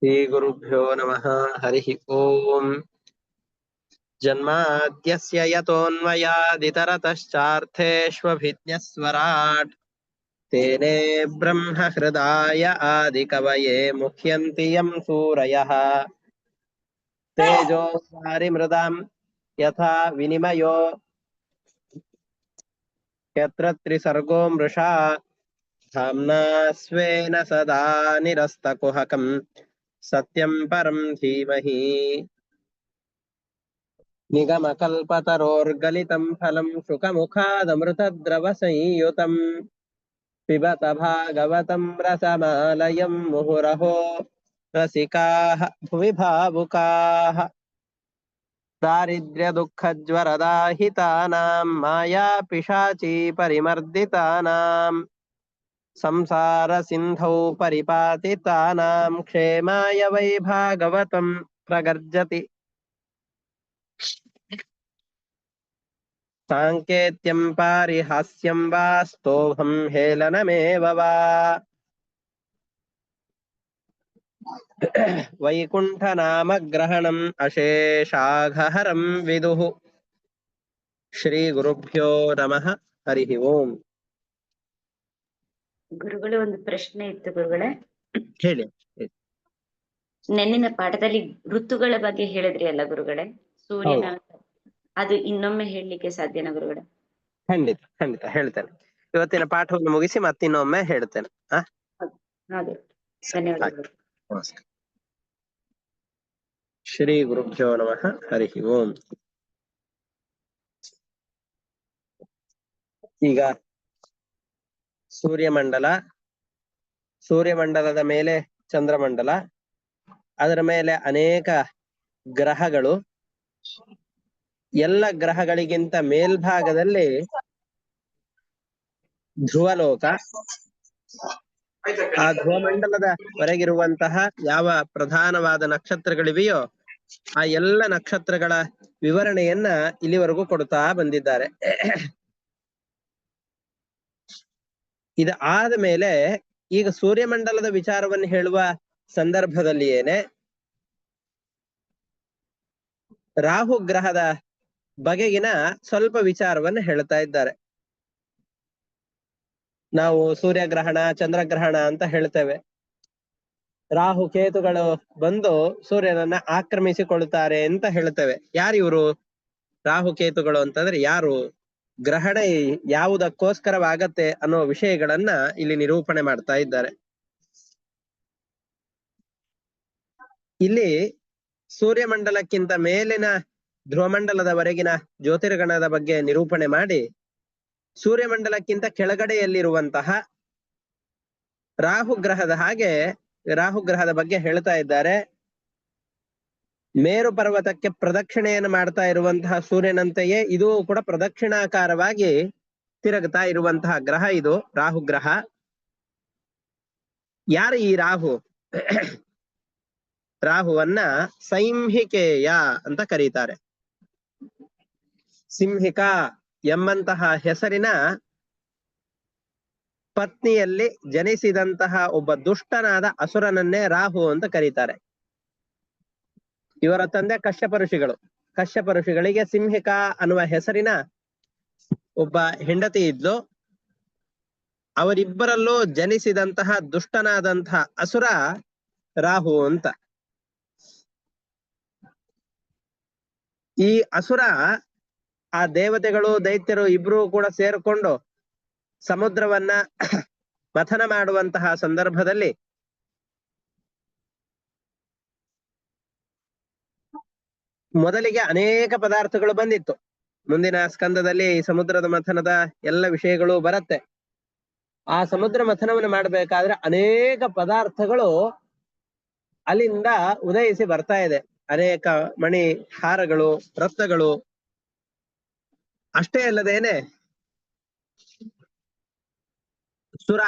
श्रीगुरुभ्यो नमः। हरिः ओम्। जन्माद्यस्य यतोऽन्वयादितरतश्चार्थेष्वभिज्ञस्वराट् तेने ब्रह्महृदाय आदिकवये मुह्यन्ति यं सूरयः। तेजो वारिमृदां यथा विनिमयो यत्र त्रिसर्गो मृषा धाम्ना स्वेन सदा निरस्तकुहकं सत्यं परं धीमहि। निगमकल्पतरोर्गलितं फलं शुकमुखादमृतद्रवसंयुतम् पिबत भागवतं रसमालयं मुहुरहो रसिकाः भुवि भावुकाः। दारिद्र्यदुःखज्वरदाहितानां मायापिशाची परिमर्दितानां संसारसिन्धौ परिपातितानां क्षेमाय वै भागवतं प्रगर्जति। साङ्केत्यं पारिहास्यं वा स्तोभं हेलनमेव वा वैकुण्ठनामग्रहणम् अशेषाघहरं विदुः। ಶ್ರೀಗುರುಭ್ಯೋ ನಮಃ. ಹರಿಃ ಓಂ. ಗುರುಗಳೇ, ಒಂದು ಪ್ರಶ್ನೆ ಇತ್ತು ಗುರುಗಳೇ. ಹೇಳಿ. ನೆನ್ನಿನ ಪಾಠದಲ್ಲಿ ಋತುಗಳ ಬಗ್ಗೆ ಹೇಳಿದ್ರಿ ಅಲ್ಲ ಗುರುಗಳೇ, ಸೂರ್ಯನ ಅದು ಇನ್ನೊಮ್ಮೆ ಹೇಳಲಿಕ್ಕೆ ಸಾಧ್ಯನಾ ಗುರುಗಳೇ? ಖಂಡಿತ ಖಂಡಿತ ಹೇಳ್ತೇನೆ. ಇವತ್ತಿನ ಪಾಠವನ್ನು ಮುಗಿಸಿ ಮತ್ತಿನ್ನೊಮ್ಮೆ ಹೇಳ್ತೇನೆ. ಹಾಗೆ ಧನ್ಯವಾದಗಳು. ನಮಸ್ಕಾರ. ಶ್ರೀ ಗುರುಭ್ಯೋ ನಮಃ. ಹರಿಃ ಓಂ. ಈಗ ಸೂರ್ಯಮಂಡಲದ ಮೇಲೆ ಚಂದ್ರಮಂಡಲ, ಅದರ ಮೇಲೆ ಅನೇಕ ಗ್ರಹಗಳು, ಎಲ್ಲ ಗ್ರಹಗಳಿಗಿಂತ ಮೇಲ್ಭಾಗದಲ್ಲಿ ಧ್ರುವಲೋಕ. ಆ ಧ್ರುವಮಂಡಲದ ಹೊರಗಿರುವಂತಹ ಯಾವ ಪ್ರಧಾನವಾದ ನಕ್ಷತ್ರಗಳಿವೆಯೋ ಆ ಎಲ್ಲ ನಕ್ಷತ್ರಗಳ ವಿವರಣೆಯನ್ನ ಇಲ್ಲಿವರೆಗೂ ಕೊಡ್ತಾ ಬಂದಿದ್ದಾರೆ. ಇದು ಆದ ಮೇಲೆ ಈಗ ಸೂರ್ಯಮಂಡಲದ ವಿಚಾರವನ್ನು ಹೇಳುವ ಸಂದರ್ಭದಲ್ಲಿಯೇನೆ ರಾಹು ಗ್ರಹದ ಬಗೆಗಿನ ಸ್ವಲ್ಪ ವಿಚಾರವನ್ನು ಹೇಳ್ತಾ ಇದ್ದಾರೆ. ನಾವು ಸೂರ್ಯಗ್ರಹಣ, ಚಂದ್ರಗ್ರಹಣ ಅಂತ ಹೇಳ್ತೇವೆ. ರಾಹು ಕೇತುಗಳು ಬಂದು ಸೂರ್ಯನನ್ನ ಆಕ್ರಮಿಸಿಕೊಳ್ತಾರೆ ಅಂತ ಹೇಳ್ತೇವೆ. ಯಾರು ಇವರು ರಾಹು ಕೇತುಗಳು ಅಂತಂದ್ರೆ ಯಾರು, ಗ್ರಹಣ ಯಾವುದಕ್ಕೋಸ್ಕರವಾಗತ್ತೆ ಅನ್ನೋ ವಿಷಯಗಳನ್ನ ಇಲ್ಲಿ ನಿರೂಪಣೆ ಮಾಡ್ತಾ ಇದ್ದಾರೆ. ಇಲ್ಲಿ ಸೂರ್ಯಮಂಡಲಕ್ಕಿಂತ ಮೇಲಿನ ಧ್ರುವಮಂಡಲದವರೆಗಿನ ಜ್ಯೋತಿರ್ಗಣದ ಬಗ್ಗೆ ನಿರೂಪಣೆ ಮಾಡಿ, ಸೂರ್ಯಮಂಡಲಕ್ಕಿಂತ ಕೆಳಗಡೆಯಲ್ಲಿರುವಂತಹ ರಾಹುಗ್ರಹದ ಬಗ್ಗೆ ಹೇಳ್ತಾ ಇದ್ದಾರೆ. ಮೇರು ಪರ್ವತಕ್ಕೆ ಪ್ರದಕ್ಷಿಣೆಯನ್ನು ಮಾಡ್ತಾ ಇರುವಂತಹ ಸೂರ್ಯನಂತೆಯೇ ಇದು ಕೂಡ ಪ್ರದಕ್ಷಿಣಾಕಾರವಾಗಿ ತಿರುಗ್ತಾ ಇರುವಂತಹ ಗ್ರಹ ಇದು ರಾಹುಗ್ರಹ. ಯಾರು ಈ ರಾಹು? ರಾಹುವನ್ನ ಸೈಂಹಿಕೇಯ ಅಂತ ಕರೀತಾರೆ. ಸಿಂಹಿಕಾ ಎಂಬಂತಹ ಹೆಸರಿನ ಪತ್ನಿಯಲ್ಲಿ ಜನಿಸಿದಂತಹ ಒಬ್ಬ ದುಷ್ಟನಾದ ಅಸುರನನ್ನೇ ರಾಹು ಅಂತ ಕರೀತಾರೆ. ಇವರ ತಂದೆ ಕಶ್ಯಪ ಋಷಿಗಳಿಗೆ ಸಿಂಹಿಕಾ ಅನ್ನುವ ಹೆಸರಿನ ಒಬ್ಬ ಹೆಂಡತಿ ಇದ್ಲು. ಅವರಿಬ್ಬರಲ್ಲೂ ಜನಿಸಿದಂತಹ ದುಷ್ಟನಾದಂತಹ ಅಸುರ ರಾಹು ಅಂತ. ಈ ಅಸುರ ಆ ದೇವತೆಗಳು ದೈತ್ಯರು ಇಬ್ರು ಕೂಡ ಸೇರ್ಕೊಂಡು ಸಮುದ್ರವನ್ನ ಮಥನ ಮಾಡುವಂತಹ ಸಂದರ್ಭದಲ್ಲಿ ಮೊದಲಿಗೆ ಅನೇಕ ಪದಾರ್ಥಗಳು ಬಂದಿತ್ತು. ಮುಂದಿನ ಸ್ಕಂದದಲ್ಲಿ ಸಮುದ್ರದ ಮಥನದ ಎಲ್ಲ ವಿಷಯಗಳು ಬರುತ್ತೆ. ಆ ಸಮುದ್ರ ಮಥನವನ್ನು ಮಾಡಬೇಕಾದ್ರೆ ಅನೇಕ ಪದಾರ್ಥಗಳು ಅಲ್ಲಿಂದ ಉದಯಿಸಿ ಬರ್ತಾ ಇದೆ. ಅನೇಕ ಮಣಿ ಹಾರಗಳು, ರತ್ನಗಳು. ಅಷ್ಟೇ ಅಲ್ಲದೇನೆ ಸುರ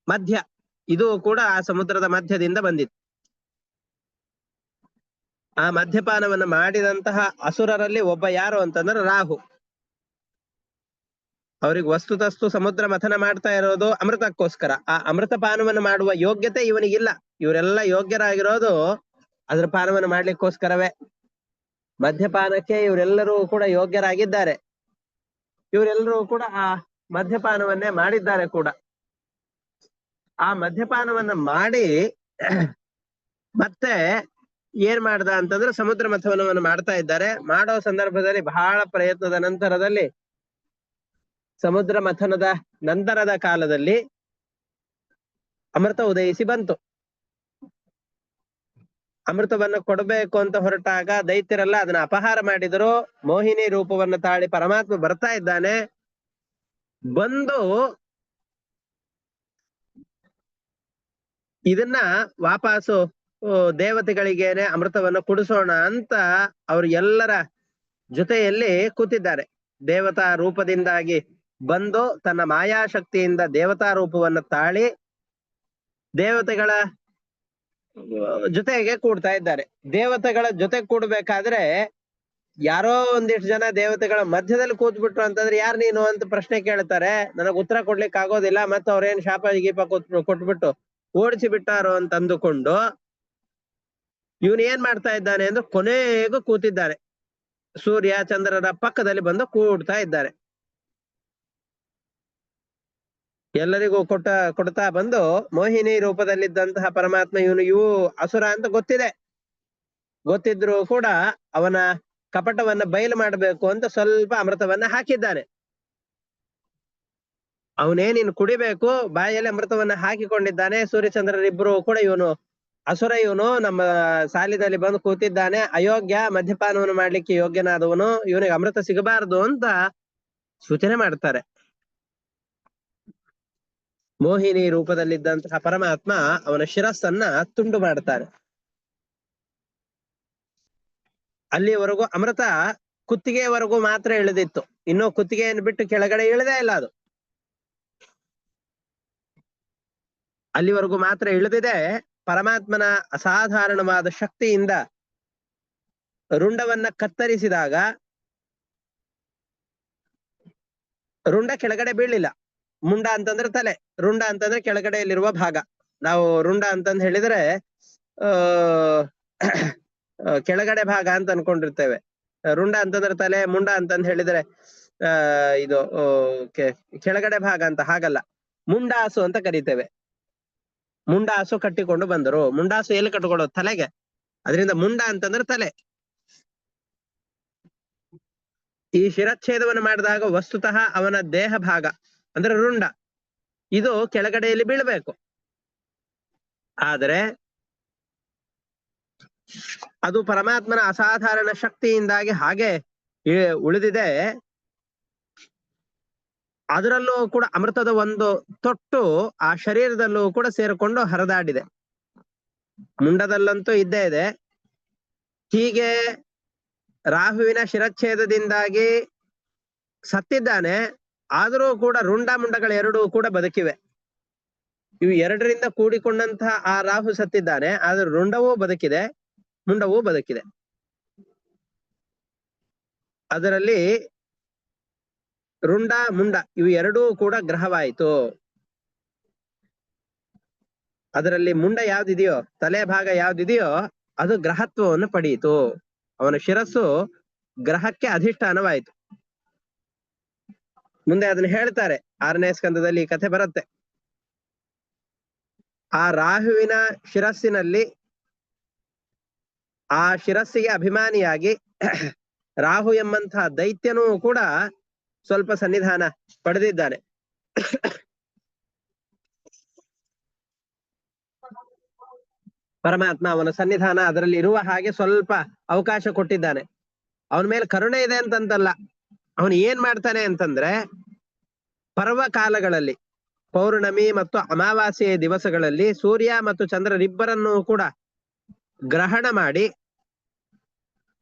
ಮಧ್ಯ ಇದು ಕೂಡ ಆ ಸಮುದ್ರದ ಮಧ್ಯದಿಂದ ಬಂದಿತ್ತು. ಆ ಮದ್ಯಪಾನವನ್ನು ಮಾಡಿದಂತಹ ಅಸುರರಲ್ಲಿ ಒಬ್ಬ ಯಾರು ಅಂತಂದ್ರೆ ರಾಹು. ಅವ್ರಿಗೆ ವಸ್ತುತಸ್ತು ಸಮುದ್ರ ಮಥನ ಮಾಡ್ತಾ ಇರೋದು ಅಮೃತಕ್ಕೋಸ್ಕರ. ಆ ಅಮೃತ ಪಾನವನ್ನು ಮಾಡುವ ಯೋಗ್ಯತೆ ಇವನಿಗಿಲ್ಲ. ಇವರೆಲ್ಲ ಯೋಗ್ಯರಾಗಿರೋದು ಅದ್ರ ಪಾನವನ್ನು ಮಾಡ್ಲಿಕ್ಕೋಸ್ಕರವೇ. ಮದ್ಯಪಾನಕ್ಕೆ ಇವರೆಲ್ಲರೂ ಕೂಡ ಯೋಗ್ಯರಾಗಿದ್ದಾರೆ. ಇವರೆಲ್ಲರೂ ಕೂಡ ಆ ಮದ್ಯಪಾನವನ್ನೇ ಮಾಡಿದ್ದಾರೆ ಕೂಡ. ಆ ಮದ್ಯಪಾನವನ್ನ ಮಾಡಿ ಮತ್ತೆ ಏನ್ ಮಾಡ್ದ ಅಂತಂದ್ರೆ ಸಮುದ್ರ ಮಥನವನ್ನು ಮಾಡ್ತಾ ಇದ್ದಾರೆ. ಮಾಡೋ ಸಂದರ್ಭದಲ್ಲಿ ಬಹಳ ಪ್ರಯತ್ನದ ನಂತರದಲ್ಲಿ, ಸಮುದ್ರ ಮಥನದ ನಂತರದ ಕಾಲದಲ್ಲಿ ಅಮೃತ ಉದಯಿಸಿ ಬಂತು. ಅಮೃತವನ್ನು ಕೊಡಬೇಕು ಅಂತ ಹೊರಟಾಗ ದೈತ್ಯರೆಲ್ಲ ಅದನ್ನ ಅಪಹಾರ ಮಾಡಿದರು. ಮೋಹಿನಿ ರೂಪವನ್ನು ತಾಳಿ ಪರಮಾತ್ಮ ಬರ್ತಾ ಇದ್ದಾನೆ. ಬಂದು ಇದನ್ನ ವಾಪಸ್ಸು ದೇವತೆಗಳಿಗೇನೆ ಅಮೃತವನ್ನು ಕುಡಿಸೋಣ ಅಂತ ಅವರು ಎಲ್ಲರ ಜೊತೆಯಲ್ಲಿ ಕೂತಿದ್ದಾರೆ. ದೇವತಾ ರೂಪದಿಂದಾಗಿ ಬಂದು ತನ್ನ ಮಾಯಾಶಕ್ತಿಯಿಂದ ದೇವತಾ ರೂಪವನ್ನು ತಾಳಿ ದೇವತೆಗಳ ಜೊತೆಗೆ ಕೂಡ್ತಾ ಇದ್ದಾರೆ. ದೇವತೆಗಳ ಜೊತೆ ಕೂಡ್ಬೇಕಾದ್ರೆ ಯಾರೋ ಒಂದಿಷ್ಟು ಜನ ದೇವತೆಗಳ ಮಧ್ಯದಲ್ಲಿ ಕೂತ್ಬಿಟ್ರು ಅಂತಂದ್ರೆ ಯಾರು ನೀನು ಅಂತ ಪ್ರಶ್ನೆ ಕೇಳ್ತಾರೆ. ನನಗ್ ಉತ್ತರ ಕೊಡ್ಲಿಕ್ಕೆ ಆಗೋದಿಲ್ಲ, ಮತ್ತೆ ಅವ್ರೇನ್ ಶಾಪ ಗೀಪ ಕೊಟ್ಬಿಟ್ಟು ಓಡಿಸಿ ಬಿಟ್ಟಾರೋ ಅಂತ ಅಂದುಕೊಂಡು ಇವನ್ ಏನ್ ಮಾಡ್ತಾ ಇದ್ದಾನೆ ಅಂದ್ರೆ ಕೊನೆಗೂ ಕೂತಿದ್ದಾರೆ. ಸೂರ್ಯ ಚಂದ್ರರ ಪಕ್ಕದಲ್ಲಿ ಬಂದು ಕೂಡ್ತಾ ಇದ್ದಾರೆ. ಎಲ್ಲರಿಗೂ ಕೊಡ್ತಾ ಬಂದು ಮೋಹಿನಿ ರೂಪದಲ್ಲಿದ್ದಂತಹ ಪರಮಾತ್ಮ ಇವು ಅಸುರ ಅಂತ ಗೊತ್ತಿದ್ರು ಕೂಡ ಅವನ ಕಪಟವನ್ನ ಬಯಲು ಮಾಡಬೇಕು ಅಂತ ಸ್ವಲ್ಪ ಅಮೃತವನ್ನ ಹಾಕಿದ್ದಾನೆ. ಅವನೇನಿನ್ ಕುಡಿಬೇಕು, ಬಾಯಲ್ಲಿ ಅಮೃತವನ್ನ ಹಾಕಿಕೊಂಡಿದ್ದಾನೆ. ಸೂರ್ಯಚಂದ್ರರಿಬ್ರು ಕೂಡ ಇವನು ಅಸುರ, ಇವನು ನಮ್ಮ ಸಾಲಿದಲ್ಲಿ ಬಂದು ಕೂತಿದ್ದಾನೆ, ಅಯೋಗ್ಯ, ಮದ್ಯಪಾನವನ್ನು ಮಾಡ್ಲಿಕ್ಕೆ ಯೋಗ್ಯನಾದವನು, ಇವನಿಗೆ ಅಮೃತ ಸಿಗಬಾರದು ಅಂತ ಸೂಚನೆ ಮಾಡ್ತಾರೆ. ಮೋಹಿನಿ ರೂಪದಲ್ಲಿದ್ದಂತಹ ಪರಮಾತ್ಮ ಅವನ ಶಿರಸ್ಸನ್ನ ತುಂಡು ಮಾಡ್ತಾನೆ. ಅಲ್ಲಿವರೆಗೂ ಅಮೃತ ಕುತ್ತಿಗೆವರೆಗೂ ಮಾತ್ರ ಇಳಿದಿತ್ತು. ಇನ್ನು ಕುತ್ತಿಗೆಯನ್ನು ಬಿಟ್ಟು ಕೆಳಗಡೆ ಇಳಿದೇ ಇಲ್ಲ. ಅದು ಅಲ್ಲಿವರೆಗೂ ಮಾತ್ರ ಇಳಿದಿದೆ. ಪರಮಾತ್ಮನ ಅಸಾಧಾರಣವಾದ ಶಕ್ತಿಯಿಂದ ರುಂಡವನ್ನ ಕತ್ತರಿಸಿದಾಗ ರುಂಡ ಕೆಳಗಡೆ ಬೀಳಿಲ್ಲ. ಮುಂಡ ಅಂತಂದ್ರೆ ತಲೆ, ರುಂಡ ಅಂತಂದ್ರೆ ಕೆಳಗಡೆಯಲ್ಲಿರುವ ಭಾಗ. ನಾವು ರುಂಡ ಅಂತಂದ್ ಹೇಳಿದ್ರೆ ಕೆಳಗಡೆ ಭಾಗ ಅಂತ ಅನ್ಕೊಂಡಿರ್ತೇವೆ. ರುಂಡ ಅಂತಂದ್ರೆ ತಲೆ, ಮುಂಡ ಅಂತಂದ್ ಹೇಳಿದ್ರೆ ಇದು ಕೆಳಗಡೆ ಭಾಗ ಅಂತ. ಹಾಗಲ್ಲ, ಮುಂಡಾಸು ಅಂತ ಕರಿತೇವೆ. ಮುಂಡಾಸು ಕಟ್ಟಿಕೊಂಡು ಬಂದರು. ಮುಂಡಾಸು ಎಲ್ಲಿ ಕಟ್ಟಿಕೊಳ್ಳೋದು? ತಲೆಗೆ. ಅದರಿಂದ ಮುಂಡ ಅಂತಂದ್ರೆ ತಲೆ. ಈ ಶಿರಚ್ಛೇದವನ್ನು ಮಾಡಿದಾಗ ವಸ್ತುತಃ ಅವನ ದೇಹ ಭಾಗ ಅಂದ್ರೆ ರುಂಡ ಇದು ಕೆಳಗಡೆಯಲ್ಲಿ ಬೀಳ್ಬೇಕು. ಆದರೆ ಅದು ಪರಮಾತ್ಮನ ಅಸಾಧಾರಣ ಶಕ್ತಿಯಿಂದಾಗಿ ಹಾಗೆ ಉಳಿದಿದೆ. ಅದರಲ್ಲೂ ಕೂಡ ಅಮೃತದ ಒಂದು ತೊಟ್ಟು ಆ ಶರೀರದಲ್ಲೂ ಕೂಡ ಸೇರಿಕೊಂಡು ಹರಿದಾಡಿದೆ. ಮುಂಡದಲ್ಲಂತೂ ಇದ್ದೇ ಇದೆ. ಹೀಗೆ ರಾಹುವಿನ ಶಿರಚ್ಛೇದದಿಂದಾಗಿ ಸತ್ತಿದ್ದಾನೆ. ಆದರೂ ಕೂಡ ರುಂಡ ಮುಂಡಗಳು ಎರಡೂ ಕೂಡ ಬದುಕಿವೆ. ಇವು ಎರಡರಿಂದ ಕೂಡಿಕೊಂಡಂತಹ ಆ ರಾಹು ಸತ್ತಿದ್ದಾನೆ, ಆದ್ರೆ ರುಂಡವೂ ಬದುಕಿದೆ, ಮುಂಡವೂ ಬದುಕಿದೆ. ಅದರಲ್ಲಿ ರುಂಡ ಮುಂಡ ಇವು ಎರಡೂ ಕೂಡ ಗ್ರಹವಾಯಿತು. ಅದರಲ್ಲಿ ಮುಂಡ ಯಾವ್ದಿದೆಯೋ, ತಲೆ ಭಾಗ ಯಾವ್ದಿದೆಯೋ ಅದು ಗ್ರಹತ್ವವನ್ನು ಪಡೆಯಿತು. ಅವನ ಶಿರಸ್ಸು ಗ್ರಹಕ್ಕೆ ಅಧಿಷ್ಠಾನವಾಯಿತು. ಮುಂದೆ ಅದನ್ನ ಹೇಳ್ತಾರೆ, 6ನೇ ಸ್ಕಂದದಲ್ಲಿ ಈ ಕಥೆ ಬರುತ್ತೆ. ಆ ರಾಹುವಿನ ಶಿರಸ್ಸಿನಲ್ಲಿ ಆ ಶಿರಸ್ಸಿಗೆ ಅಭಿಮಾನಿಯಾಗಿ ರಾಹು ಎಂಬಂತಹ ದೈತ್ಯನೂ ಕೂಡ ಸ್ವಲ್ಪ ಸನ್ನಿಧಾನ ಪಡೆದಿದ್ದಾನೆ. ಪರಮಾತ್ಮ ಅವನ ಸನ್ನಿಧಾನ ಅದರಲ್ಲಿ ಇರುವ ಹಾಗೆ ಸ್ವಲ್ಪ ಅವಕಾಶ ಕೊಟ್ಟಿದ್ದಾನೆ. ಅವನ ಮೇಲೆ ಕರುಣೆ ಇದೆ ಅಂತಂತಲ್ಲ. ಅವನು ಏನ್ ಮಾಡ್ತಾನೆ ಅಂತಂದ್ರೆ, ಪರ್ವ ಕಾಲಗಳಲ್ಲಿ ಪೌರ್ಣಮಿ ಮತ್ತು ಅಮಾವಾಸ್ಯೆಯ ದಿವಸಗಳಲ್ಲಿ ಸೂರ್ಯ ಮತ್ತು ಚಂದ್ರರಿಬ್ಬರನ್ನೂ ಕೂಡ ಗ್ರಹಣ ಮಾಡಿ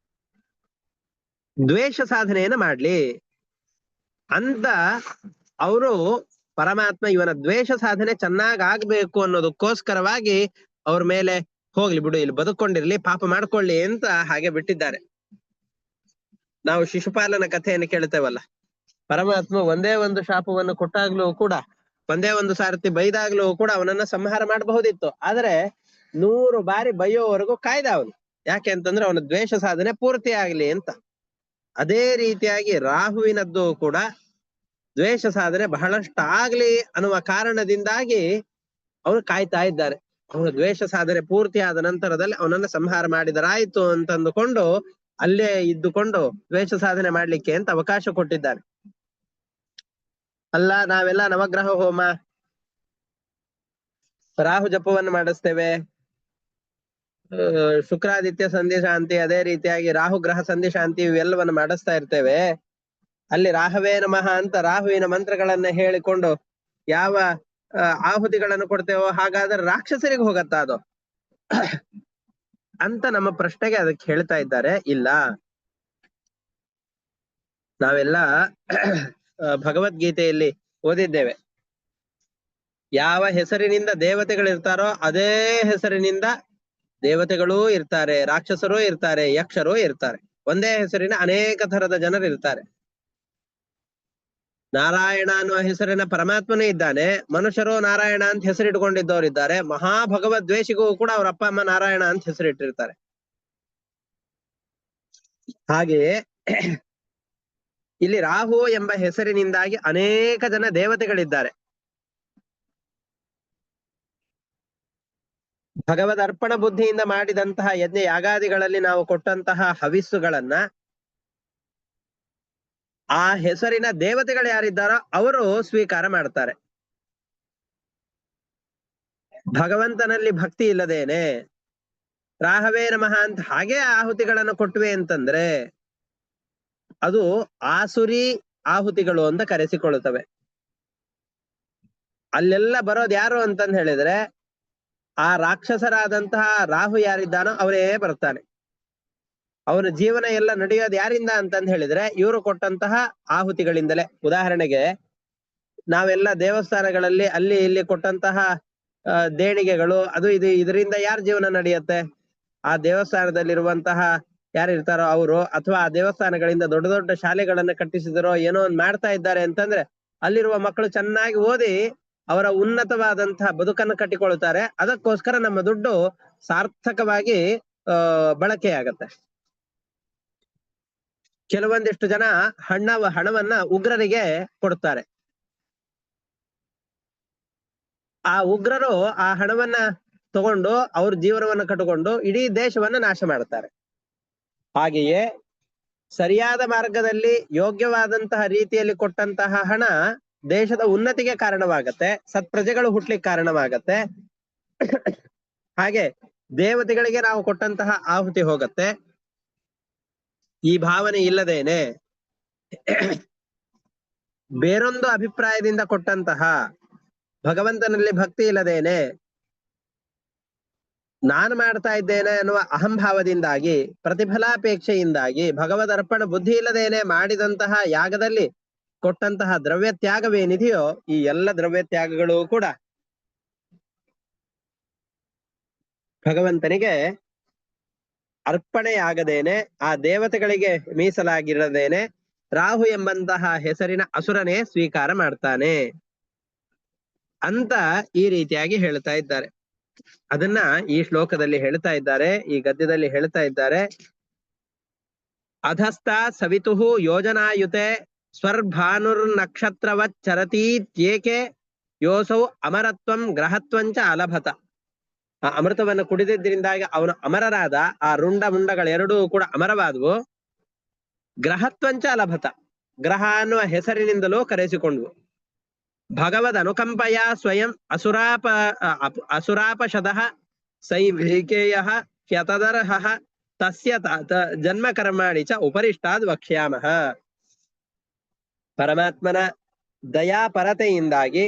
ದ್ವೇಷ ಸಾಧನೆಯನ್ನು ಮಾಡ್ಲಿ ಅಂತ ಅವರು ಪರಮಾತ್ಮ ಇವನ ದ್ವೇಷ ಸಾಧನೆ ಚೆನ್ನಾಗ್ ಆಗ್ಬೇಕು ಅನ್ನೋದಕ್ಕೋಸ್ಕರವಾಗಿ ಅವ್ರ ಮೇಲೆ ಹೋಗ್ಲಿ ಬಿಡು, ಇಲ್ಲಿ ಬದುಕೊಂಡಿರ್ಲಿ, ಪಾಪ ಮಾಡ್ಕೊಳ್ಳಿ ಅಂತ ಹಾಗೆ ಬಿಟ್ಟಿದ್ದಾರೆ. ನಾವು ಶಿಶುಪಾಲನ ಕಥೆಯನ್ನು ಕೇಳ್ತೇವಲ್ಲ, ಪರಮಾತ್ಮ ಒಂದೇ ಒಂದು ಶಾಪವನ್ನು ಕೊಟ್ಟಾಗ್ಲೂ ಕೂಡ, ಒಂದೇ ಒಂದು ಸಾರಥಿ ಬೈದಾಗ್ಲೂ ಕೂಡ ಅವನನ್ನ ಸಂಹಾರ ಮಾಡಬಹುದಿತ್ತು. ಆದ್ರೆ 100 ಬಾರಿ ಬೈಯೋವರೆಗೂ ಕಾಯ್ದ ಅವನು. ಯಾಕೆ ಅಂತಂದ್ರೆ ಅವನ ದ್ವೇಷ ಸಾಧನೆ ಪೂರ್ತಿ ಆಗ್ಲಿ ಅಂತ. ಅದೇ ರೀತಿಯಾಗಿ ರಾಹುವಿನದ್ದು ಕೂಡ ದ್ವೇಷ ಸಾಧನೆ ಬಹಳಷ್ಟು ಆಗ್ಲಿ ಅನ್ನುವ ಕಾರಣದಿಂದಾಗಿ ಅವನು ಕಾಯ್ತಾ ಇದ್ದಾರೆ. ಅವನ ದ್ವೇಷ ಸಾಧನೆ ಪೂರ್ತಿ ಆದ ನಂತರದಲ್ಲಿ ಅವನನ್ನ ಸಂಹಾರ ಮಾಡಿದರಾಯ್ತು ಅಂತಂದುಕೊಂಡು ಅಲ್ಲೇ ಇದ್ದುಕೊಂಡು ದ್ವೇಷ ಸಾಧನೆ ಮಾಡ್ಲಿಕ್ಕೆ ಅಂತ ಅವಕಾಶ ಕೊಟ್ಟಿದ್ದಾನೆ. ಅಲ್ಲ, ನಾವೆಲ್ಲ ನವಗ್ರಹ ಹೋಮ, ರಾಹು ಜಪವನ್ನು ಮಾಡಿಸ್ತೇವೆ, ಶುಕ್ರಾದಿತ್ಯ ಸಂಧಿ ಶಾಂತಿ, ಅದೇ ರೀತಿಯಾಗಿ ರಾಹು ಗ್ರಹ ಸಂಧಿ ಶಾಂತಿ ಇವೆಲ್ಲವನ್ನು ಮಾಡಿಸ್ತಾ ಇರ್ತೇವೆ. ಅಲ್ಲಿ ರಾಹವೇ ನಮಃ ಅಂತ ರಾಹುವಿನ ಮಂತ್ರಗಳನ್ನ ಹೇಳಿಕೊಂಡು ಯಾವ ಆಹುತಿಗಳನ್ನು ಕೊಡ್ತೇವೋ ಹಾಗಾದ್ರೆ ರಾಕ್ಷಸರಿಗೆ ಹೋಗತ್ತಾ ಅದು ಅಂತ ನಮ್ಮ ಪ್ರಶ್ನೆಗೆ ಅದಕ್ಕೆ ಹೇಳ್ತಾ ಇದ್ದಾರೆ, ಇಲ್ಲ. ನಾವೆಲ್ಲ ಭಗವದ್ಗೀತೆಯಲ್ಲಿ ಓದಿದ್ದೇವೆ, ಯಾವ ಹೆಸರಿನಿಂದ ದೇವತೆಗಳಿರ್ತಾರೋ ಅದೇ ಹೆಸರಿನಿಂದ ದೇವತೆಗಳೂ ಇರ್ತಾರೆ, ರಾಕ್ಷಸರೂ ಇರ್ತಾರೆ, ಯಕ್ಷರೂ ಇರ್ತಾರೆ. ಒಂದೇ ಹೆಸರಿನ ಅನೇಕ ತರದ ಜನರು ಇರ್ತಾರೆ. ನಾರಾಯಣ ಅನ್ನುವ ಹೆಸರಿನ ಪರಮಾತ್ಮನೇ ಇದ್ದಾನೆ, ಮನುಷ್ಯರು ನಾರಾಯಣ ಅಂತ ಹೆಸರಿಟ್ಕೊಂಡಿದ್ದವರಿದ್ದಾರೆ. ಮಹಾಭಗವದ್ ದ್ವೇಷಿಗೂ ಕೂಡ ಅವ್ರ ಅಪ್ಪ ಅಮ್ಮ ನಾರಾಯಣ ಅಂತ ಹೆಸರಿಟ್ಟಿರ್ತಾರೆ. ಹಾಗೆಯೇ ಇಲ್ಲಿ ರಾಹು ಎಂಬ ಹೆಸರಿನಿಂದಾಗಿ ಅನೇಕ ಜನ ದೇವತೆಗಳಿದ್ದಾರೆ. ಭಗವದ್ ಅರ್ಪಣ ಬುದ್ಧಿಯಿಂದ ಮಾಡಿದಂತಹ ಯಜ್ಞ ಯಾಗಾದಿಗಳಲ್ಲಿ ನಾವು ಕೊಟ್ಟಂತಹ ಹವಿಸ್ಸುಗಳನ್ನ ಆ ಹೆಸರಿನ ದೇವತೆಗಳು ಯಾರಿದ್ದಾರೋ ಅವರು ಸ್ವೀಕಾರ ಮಾಡ್ತಾರೆ. ಭಗವಂತನಲ್ಲಿ ಭಕ್ತಿ ಇಲ್ಲದೇನೆ ರಾಹವೇ ನಮಃ ಅಂತ ಹಾಗೆ ಆಹುತಿಗಳನ್ನು ಕೊಟ್ವೆ ಅಂತಂದ್ರೆ ಅದು ಆಸುರಿ ಆಹುತಿಗಳು ಅಂತ ಕರೆಸಿಕೊಳ್ಳುತ್ತವೆ. ಅಲ್ಲೆಲ್ಲ ಬರೋದು ಯಾರು ಅಂತಂದ್ ಹೇಳಿದ್ರೆ ಆ ರಾಕ್ಷಸರಾದಂತಹ ರಾಹು ಯಾರಿದ್ದಾನೋ ಅವರೇ ಬರ್ತಾನೆ. ಅವನ ಜೀವನ ಎಲ್ಲ ನಡೆಯೋದು ಯಾರಿಂದ ಅಂತಂದ್ ಹೇಳಿದ್ರೆ ಇವರು ಕೊಟ್ಟಂತಹ ಆಹುತಿಗಳಿಂದಲೇ. ಉದಾಹರಣೆಗೆ ನಾವೆಲ್ಲ ದೇವಸ್ಥಾನಗಳಲ್ಲಿ ಅಲ್ಲಿ ಇಲ್ಲಿ ಕೊಟ್ಟಂತಹ ದೇಣಿಗೆಗಳು ಅದು ಇದು, ಇದರಿಂದ ಯಾರ ಜೀವನ ನಡೆಯುತ್ತೆ? ಆ ದೇವಸ್ಥಾನದಲ್ಲಿರುವಂತಹ ಯಾರಿರ್ತಾರೋ ಅವರು, ಅಥವಾ ಆ ದೇವಸ್ಥಾನಗಳಿಂದ ದೊಡ್ಡ ದೊಡ್ಡ ಶಾಲೆಗಳನ್ನ ಕಟ್ಟಿಸಿದರೋ ಏನೋ ಒಂದ್ ಮಾಡ್ತಾ ಇದ್ದಾರೆ ಅಂತಂದ್ರೆ ಅಲ್ಲಿರುವ ಮಕ್ಕಳು ಚೆನ್ನಾಗಿ ಓದಿ ಅವರ ಉನ್ನತವಾದಂತಹ ಬದುಕನ್ನು ಕಟ್ಟಿಕೊಳ್ತಾರೆ. ಅದಕ್ಕೋಸ್ಕರ ನಮ್ಮ ದುಡ್ಡು ಸಾರ್ಥಕವಾಗಿ ಬಳಕೆಯಾಗತ್ತೆ. ಕೆಲವೊಂದಿಷ್ಟು ಜನ ಹಣವನ್ನ ಉಗ್ರರಿಗೆ ಕೊಡ್ತಾರೆ. ಆ ಉಗ್ರರು ಆ ಹಣವನ್ನ ತಗೊಂಡು ಅವ್ರ ಜೀವನವನ್ನ ಕಟ್ಟಿಕೊಂಡು ಇಡೀ ದೇಶವನ್ನ ನಾಶ ಮಾಡ್ತಾರೆ. ಹಾಗೆಯೇ ಸರಿಯಾದ ಮಾರ್ಗದಲ್ಲಿ ಯೋಗ್ಯವಾದಂತಹ ರೀತಿಯಲ್ಲಿ ಕೊಟ್ಟಂತಹ ಹಣ ದೇಶದ ಉನ್ನತಿಗೆ ಕಾರಣವಾಗತ್ತೆ, ಸತ್ಪ್ರಜೆಗಳು ಹುಟ್ಲಿಕ್ಕೆ ಕಾರಣವಾಗತ್ತೆ. ಹಾಗೆ ದೇವತೆಗಳಿಗೆ ನಾವು ಕೊಟ್ಟಂತಹ ಆಹುತಿ ಹೋಗತ್ತೆ. ಈ ಭಾವನೆ ಇಲ್ಲದೇನೆ ಬೇರೊಂದು ಅಭಿಪ್ರಾಯದಿಂದ ಕೊಟ್ಟಂತಹ, ಭಗವಂತನಲ್ಲಿ ಭಕ್ತಿ ಇಲ್ಲದೇನೆ ನಾನು ಮಾಡ್ತಾ ಇದ್ದೇನೆ ಅನ್ನುವ ಅಹಂಭಾವದಿಂದಾಗಿ, ಪ್ರತಿಫಲಾಪೇಕ್ಷೆಯಿಂದಾಗಿ, ಭಗವದ್ ಅರ್ಪಣ ಬುದ್ಧಿ ಇಲ್ಲದೇನೆ ಮಾಡಿದಂತಹ ಯಾಗದಲ್ಲಿ ಕೊಟ್ಟಂತಹ ದ್ರವ್ಯ ತ್ಯಾಗವೇನಿದೆಯೋ ಈ ಎಲ್ಲ ದ್ರವ್ಯ ತ್ಯಾಗಗಳು ಕೂಡ ಭಗವಂತನಿಗೆ ಅರ್ಪಣೆಯಾಗದೇನೆ, ಆ ದೇವತೆಗಳಿಗೆ ಮೀಸಲಾಗಿರದೇನೆ ರಾಹು ಎಂಬಂತಹ ಹೆಸರಿನ ಅಸುರನೇ ಸ್ವೀಕಾರ ಮಾಡ್ತಾನೆ ಅಂತ ಈ ರೀತಿಯಾಗಿ ಹೇಳ್ತಾ ಇದ್ದಾರೆ. ಅದನ್ನ ಈ ಶ್ಲೋಕದಲ್ಲಿ ಹೇಳ್ತಾ ಇದ್ದಾರೆ, ಈ ಗದ್ಯದಲ್ಲಿ ಹೇಳ್ತಾ ಇದ್ದಾರೆ. ಅಧಸ್ಥ ಸವಿತುಹು ಯೋಜನಾಯುತೆ ಸ್ವರ್ಭಾನುರ್ ನಕ್ಷತ್ರವಚ್ಚರತೀತ್ಯೇಕೆ ಯೋಸೌ ಅಮರತ್ವಂ ಗ್ರಹತ್ವಂಚ ಅಲಭತ. ಆ ಅಮೃತವನ್ನು ಕುಡಿದಿದ್ದರಿಂದಾಗಿ ಅವನು ಅಮರರಾದ. ಆ ರುಂಡ ಮುಂಡಗಳೆರಡೂ ಕೂಡ ಅಮರವಾದವು. ಗ್ರಹತ್ವಂಚ ಅಲಭತ, ಗ್ರಹ ಹೆಸರಿನಿಂದಲೂ ಕರೆಸಿಕೊಂಡ್ವು. ಭಗವದ್ ಅನುಕಂಪಯ ಸ್ವಯಂ ಅಸುರಾಪಶದಃ ಸೈವಿಕೇಯ ಹ್ಯತದರ್ಹ ತಸ್ಯ ಜನ್ಮ ಕರ್ಮಾಣಿ ಚ ಉಪರಿಷ್ಟಾದ್ ವಕ್ಷ್ಯಾಮಃ. ಪರಮಾತ್ಮನ ದಯಾಪರತೆಯಿಂದಾಗಿ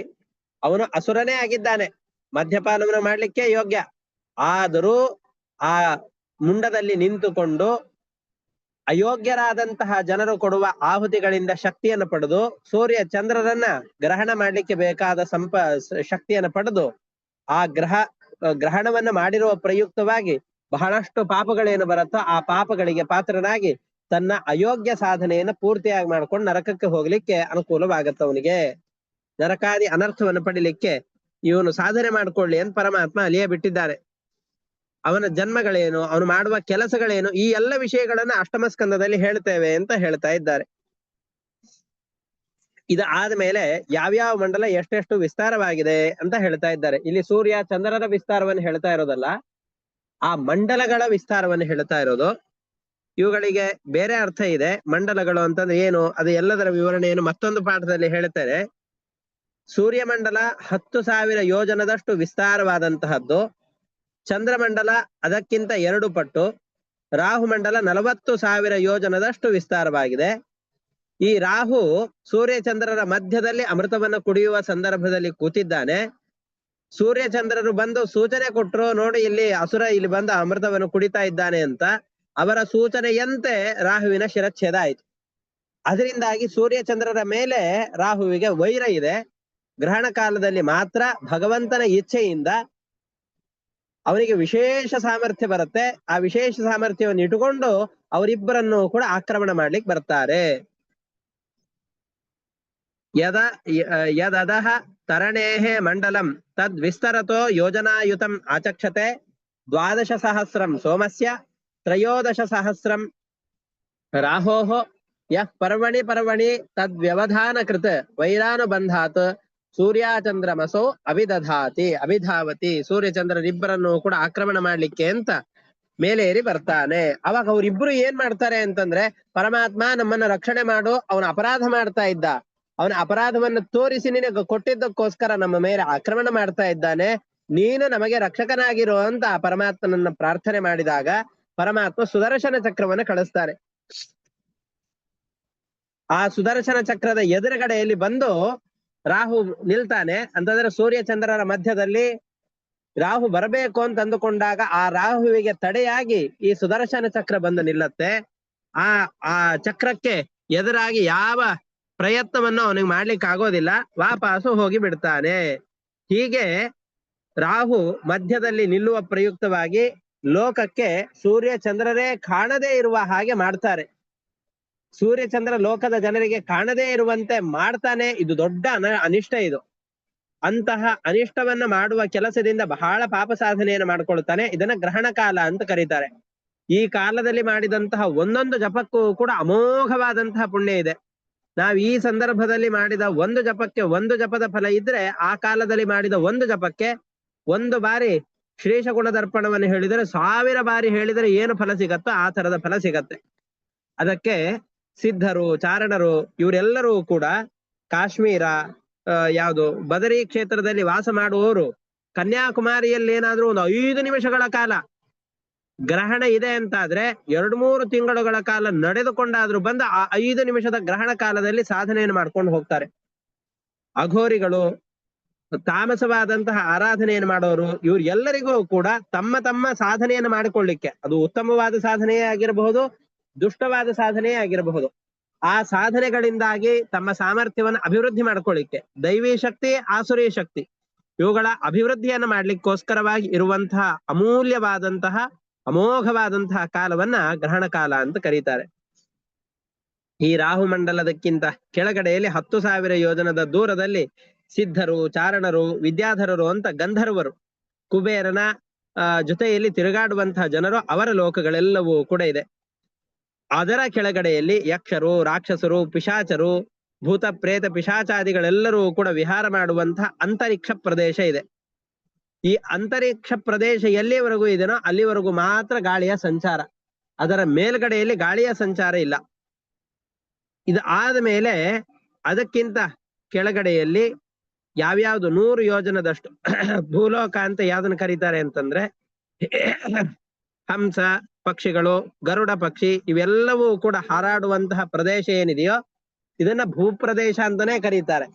ಅವನು ಅಸುರನೇ ಆಗಿದ್ದಾನೆ, ಮದ್ಯಪಾನವನ್ನು ಮಾಡ್ಲಿಕ್ಕೆ ಯೋಗ್ಯ. ಆದರೂ ಆ ಮುಂಡದಲ್ಲಿ ನಿಂತುಕೊಂಡು ಅಯೋಗ್ಯರಾದಂತಹ ಜನರು ಕೊಡುವ ಆಹುತಿಗಳಿಂದ ಶಕ್ತಿಯನ್ನು ಪಡೆದು, ಸೂರ್ಯ ಚಂದ್ರರನ್ನ ಗ್ರಹಣ ಮಾಡ್ಲಿಕ್ಕೆ ಬೇಕಾದ ಶಕ್ತಿಯನ್ನು ಪಡೆದು, ಆ ಗ್ರಹಣವನ್ನ ಮಾಡಿರುವ ಪ್ರಯುಕ್ತವಾಗಿ ಬಹಳಷ್ಟು ಪಾಪಗಳೇನು ಬರುತ್ತೋ ಆ ಪಾಪಗಳಿಗೆ ಪಾತ್ರನಾಗಿ ತನ್ನ ಅಯೋಗ್ಯ ಸಾಧನೆಯನ್ನ ಪೂರ್ತಿಯಾಗಿ ಮಾಡ್ಕೊಂಡು ನರಕಕ್ಕೆ ಹೋಗ್ಲಿಕ್ಕೆ ಅನುಕೂಲವಾಗತ್ತೆ ಅವನಿಗೆ. ನರಕಾದಿ ಅನರ್ಥವನ್ನು ಪಡಿಲಿಕ್ಕೆ ಇವನು ಸಾಧನೆ ಮಾಡ್ಕೊಳ್ಳಿ ಅಂತ ಪರಮಾತ್ಮ ಅಲ್ಲಿಯೇ ಬಿಟ್ಟಿದ್ದಾರೆ. ಅವನ ಜನ್ಮಗಳೇನು, ಅವನು ಮಾಡುವ ಕೆಲಸಗಳೇನು, ಈ ಎಲ್ಲ ವಿಷಯಗಳನ್ನ ಅಷ್ಟಮ ಸ್ಕಂದದಲ್ಲಿ ಹೇಳ್ತೇವೆ ಅಂತ ಹೇಳ್ತಾ ಇದ್ದಾರೆ. ಇದು ಆದ್ಮೇಲೆ ಯಾವ್ಯಾವ ಮಂಡಲ ಎಷ್ಟೆಷ್ಟು ವಿಸ್ತಾರವಾಗಿದೆ ಅಂತ ಹೇಳ್ತಾ ಇದ್ದಾರೆ. ಇಲ್ಲಿ ಸೂರ್ಯ ಚಂದ್ರರ ವಿಸ್ತಾರವನ್ನು ಹೇಳ್ತಾ ಇರೋದಲ್ಲ, ಆ ಮಂಡಲಗಳ ವಿಸ್ತಾರವನ್ನು ಹೇಳ್ತಾ ಇರೋದು. ಇವುಗಳಿಗೆ ಬೇರೆ ಅರ್ಥ ಇದೆ. ಮಂಡಲಗಳು ಅಂತಂದ್ರೆ ಏನು, ಅದು ಎಲ್ಲದರ ವಿವರಣೆಯನ್ನು ಮತ್ತೊಂದು ಪಾಠದಲ್ಲಿ ಹೇಳ್ತಾರೆ. ಸೂರ್ಯಮಂಡಲ 10,000 ಯೋಜನದಷ್ಟು ವಿಸ್ತಾರವಾದಂತಹದ್ದು, ಚಂದ್ರಮಂಡಲ ಅದಕ್ಕಿಂತ 2 ಪಟ್ಟು, ರಾಹುಮಂಡಲ 40,000 ಯೋಜನದಷ್ಟು ವಿಸ್ತಾರವಾಗಿದೆ. ಈ ರಾಹು ಸೂರ್ಯಚಂದ್ರರ ಮಧ್ಯದಲ್ಲಿ ಅಮೃತವನ್ನು ಕುಡಿಯುವ ಸಂದರ್ಭದಲ್ಲಿ ಕೂತಿದ್ದಾನೆ. ಸೂರ್ಯಚಂದ್ರರು ಬಂದು ಸೂಚನೆ ಕೊಟ್ಟರು, ನೋಡಿ ಇಲ್ಲಿ ಅಸುರ ಇಲ್ಲಿ ಬಂದು ಅಮೃತವನ್ನು ಕುಡಿತಾ ಇದ್ದಾನೆ ಅಂತ. ಅವರ ಸೂಚನೆಯಂತೆ ರಾಹುವಿನ ಶಿರಚ್ಛೇದ ಆಯಿತು. ಅದರಿಂದಾಗಿ ಸೂರ್ಯಚಂದ್ರರ ಮೇಲೆ ರಾಹುವಿಗೆ ವೈರ ಇದೆ. ಗ್ರಹಣ ಕಾಲದಲ್ಲಿ ಮಾತ್ರ ಭಗವಂತನ ಇಚ್ಛೆಯಿಂದ ಅವನಿಗೆ ವಿಶೇಷ ಸಾಮರ್ಥ್ಯ ಬರುತ್ತೆ. ಆ ವಿಶೇಷ ಸಾಮರ್ಥ್ಯವನ್ನು ಇಟ್ಟುಕೊಂಡು ಅವರಿಬ್ಬರನ್ನು ಕೂಡ ಆಕ್ರಮಣ ಮಾಡ್ಲಿಕ್ಕೆ ಬರ್ತಾರೆ. ಯದದಹ ತರಣೇಃ ಮಂಡಲಂ ತದ್ ವಿಸ್ತರತೋ ಯೋಜನಾಯುತಂ ಆಚಕ್ಷತೆ 12,000 ಸೋಮಸ್ಯ 13,000 ರಾಹೋಃ ಯಃ ಪರ್ವಣಿ ಪರ್ವಣಿ ತದ್ವ್ಯವಧಾನ ಕೃತ ವೈರಾನುಬಂಧಾತ್ ಸೂರ್ಯಚಂದ್ರಮಸೋ ಅಭಿಧಾವತಿ. ಸೂರ್ಯಚಂದ್ರರಿಬ್ಬರನ್ನು ಕೂಡ ಆಕ್ರಮಣ ಮಾಡ್ಲಿಕ್ಕೆ ಅಂತ ಮೇಲೆ ಏರಿ ಬರ್ತಾನೆ. ಅವಾಗ ಅವರಿಬ್ರು ಏನ್ ಮಾಡ್ತಾರೆ ಅಂತಂದ್ರೆ, ಪರಮಾತ್ಮ ನಮ್ಮನ್ನ ರಕ್ಷಣೆ ಮಾಡು, ಅವನ ಅಪರಾಧ ಮಾಡ್ತಾ ಇದ್ದ, ಅವನ ಅಪರಾಧವನ್ನು ತೋರಿಸಿ ನಿನಗೆ ಕೊಟ್ಟಿದ್ದಕ್ಕೋಸ್ಕರ ನಮ್ಮ ಮೇಲೆ ಆಕ್ರಮಣ ಮಾಡ್ತಾ ಇದ್ದಾನೆ, ನೀನು ನಮಗೆ ರಕ್ಷಕನಾಗಿರೋ ಅಂತ ಪರಮಾತ್ಮನನ್ನ ಪ್ರಾರ್ಥನೆ ಮಾಡಿದಾಗ ಪರಮಾತ್ಮ ಸುದರ್ಶನ ಚಕ್ರವನ್ನು ಕಳಿಸ್ತಾನೆ. ಆ ಸುದರ್ಶನ ಚಕ್ರದ ಎದುರುಗಡೆಯಲ್ಲಿ ಬಂದು ರಾಹು ನಿಲ್ತಾನೆ. ಅಂತಂದ್ರೆ ಸೂರ್ಯಚಂದ್ರರ ಮಧ್ಯದಲ್ಲಿ ರಾಹು ಬರಬೇಕು ಅಂತ ಅಂದುಕೊಂಡಾಗ ಆ ರಾಹುವಿಗೆ ತಡೆಯಾಗಿ ಈ ಸುದರ್ಶನ ಚಕ್ರ ಬಂದು ನಿಲ್ಲತ್ತೆ. ಆ ಚಕ್ರಕ್ಕೆ ಎದುರಾಗಿ ಯಾವ ಪ್ರಯತ್ನವನ್ನು ಅವನಿಗೆ ಮಾಡ್ಲಿಕ್ಕೆ ಆಗೋದಿಲ್ಲ, ವಾಪಸ್ಸು ಹೋಗಿ ಬಿಡ್ತಾನೆ. ಹೀಗೆ ರಾಹು ಮಧ್ಯದಲ್ಲಿ ನಿಲ್ಲುವ ಪ್ರಯುಕ್ತವಾಗಿ ಲೋಕಕ್ಕೆ ಸೂರ್ಯ ಚಂದ್ರರೇ ಕಾಣದೇ ಇರುವ ಹಾಗೆ ಮಾಡ್ತಾರೆ. ಸೂರ್ಯಚಂದ್ರ ಲೋಕದ ಜನರಿಗೆ ಕಾಣದೇ ಇರುವಂತೆ ಮಾಡ್ತಾನೆ. ಇದು ದೊಡ್ಡ ಅನಿಷ್ಟ. ಇದು ಅಂತಹ ಅನಿಷ್ಟವನ್ನ ಮಾಡುವ ಕೆಲಸದಿಂದ ಬಹಳ ಪಾಪ ಸಾಧನೆಯನ್ನು ಮಾಡ್ಕೊಳ್ತಾನೆ. ಇದನ್ನ ಗ್ರಹಣ ಕಾಲ ಅಂತ ಕರೀತಾರೆ. ಈ ಕಾಲದಲ್ಲಿ ಮಾಡಿದಂತಹ ಒಂದೊಂದು ಜಪಕ್ಕೂ ಕೂಡ ಅಮೋಘವಾದಂತಹ ಪುಣ್ಯ ಇದೆ. ನಾವು ಈ ಸಂದರ್ಭದಲ್ಲಿ ಮಾಡಿದ ಒಂದು ಜಪಕ್ಕೆ ಒಂದು ಜಪದ ಫಲ ಇದ್ರೆ, ಆ ಕಾಲದಲ್ಲಿ ಮಾಡಿದ ಒಂದು ಜಪಕ್ಕೆ ಒಂದು ಬಾರಿ ಶ್ರೀಶ ಗುಣದರ್ಪಣವನ್ನು ಹೇಳಿದರೆ 1000 ಬಾರಿ ಹೇಳಿದರೆ ಏನು ಫಲ ಸಿಗತ್ತೋ ಆ ತರದ ಫಲ ಸಿಗತ್ತೆ. ಅದಕ್ಕೆ ಸಿದ್ಧರು, ಚಾರಣರು ಇವರೆಲ್ಲರೂ ಕೂಡ ಕಾಶ್ಮೀರ, ಯಾವುದು ಬದರಿ ಕ್ಷೇತ್ರದಲ್ಲಿ ವಾಸ ಮಾಡುವವರು ಕನ್ಯಾಕುಮಾರಿಯಲ್ಲಿ ಏನಾದ್ರೂ ಒಂದು 5 ನಿಮಿಷಗಳ ಕಾಲ ಗ್ರಹಣ ಇದೆ ಅಂತಾದ್ರೆ 2-3 ತಿಂಗಳುಗಳ ಕಾಲ ನಡೆದುಕೊಂಡಾದ್ರೂ ಬಂದ ಆ 5 ನಿಮಿಷದ ಗ್ರಹಣ ಕಾಲದಲ್ಲಿ ಸಾಧನೆಯನ್ನು ಮಾಡ್ಕೊಂಡು ಹೋಗ್ತಾರೆ. ಅಘೋರಿಗಳು, ತಾಮಸವಾದಂತಹ ಆರಾಧನೆಯನ್ನು ಮಾಡೋರು, ಇವ್ರು ಎಲ್ಲರಿಗೂ ಕೂಡ ತಮ್ಮ ತಮ್ಮ ಸಾಧನೆಯನ್ನು ಮಾಡಿಕೊಳ್ಳಿಕ್ಕೆ, ಅದು ಉತ್ತಮವಾದ ಸಾಧನೆಯೇ ಆಗಿರಬಹುದು, ದುಷ್ಟವಾದ ಸಾಧನೆಯೇ ಆಗಿರಬಹುದು, ಆ ಸಾಧನೆಗಳಿಂದಾಗಿ ತಮ್ಮ ಸಾಮರ್ಥ್ಯವನ್ನು ಅಭಿವೃದ್ಧಿ ಮಾಡ್ಕೊಳ್ಳಿಕ್ಕೆ ದೈವಿ ಶಕ್ತಿ, ಆಸುರಿ ಶಕ್ತಿ ಇವುಗಳ ಅಭಿವೃದ್ಧಿಯನ್ನು ಮಾಡ್ಲಿಕ್ಕೋಸ್ಕರವಾಗಿ ಇರುವಂತಹ ಅಮೂಲ್ಯವಾದಂತಹ ಅಮೋಘವಾದಂತಹ ಕಾಲವನ್ನ ಗ್ರಹಣ ಕಾಲ ಅಂತ ಕರೀತಾರೆ. ಈ ರಾಹು ಮಂಡಲದಕ್ಕಿಂತ ಕೆಳಗಡೆಯಲ್ಲಿ 10,000 ಯೋಜನದ ದೂರದಲ್ಲಿ ಸಿದ್ಧರು, ಚಾರಣರು, ವಿದ್ಯಾಧರರು ಅಂತ ಗಂಧರ್ವರು, ಕುಬೇರನ ಜೊತೆಯಲ್ಲಿ ತಿರುಗಾಡುವಂತಹ ಜನರು, ಅವರ ಲೋಕಗಳೆಲ್ಲವೂ ಕೂಡ ಇದೆ. ಅದರ ಕೆಳಗಡೆಯಲ್ಲಿ ಯಕ್ಷರು, ರಾಕ್ಷಸರು, ಪಿಶಾಚರು, ಭೂತ ಪ್ರೇತ ಪಿಶಾಚಾದಿಗಳೆಲ್ಲರೂ ಕೂಡ ವಿಹಾರ ಮಾಡುವಂತಹ ಅಂತರಿಕ್ಷ ಪ್ರದೇಶ ಇದೆ. ಈ ಅಂತರಿಕ್ಷ ಪ್ರದೇಶ ಎಲ್ಲಿವರೆಗೂ ಇದೆನೋ ಅಲ್ಲಿವರೆಗೂ ಮಾತ್ರ ಗಾಳಿಯ ಸಂಚಾರ, ಅದರ ಮೇಲ್ಗಡೆಯಲ್ಲಿ ಗಾಳಿಯ ಸಂಚಾರ ಇಲ್ಲ. ಇದು ಆದ ಮೇಲೆ ಅದಕ್ಕಿಂತ ಕೆಳಗಡೆಯಲ್ಲಿ ಯಾವ್ಯಾವ್ದು 100 ಯೋಜನದಷ್ಟು ಭೂಲೋಕ ಅಂತ ಯಾವ್ದನ್ನ ಕರೀತಾರೆ ಅಂತಂದ್ರೆ, ಹಂಸ ಪಕ್ಷಿಗಳು, ಗರುಡ ಪಕ್ಷಿ ಇವೆಲ್ಲವೂ ಕೂಡ ಹಾರಾಡುವಂತಹ ಪ್ರದೇಶ ಏನಿದೆಯೋ ಇದನ್ನ ಭೂಪ್ರದೇಶ ಅಂತಾನೆ ಕರೀತಾರೆ.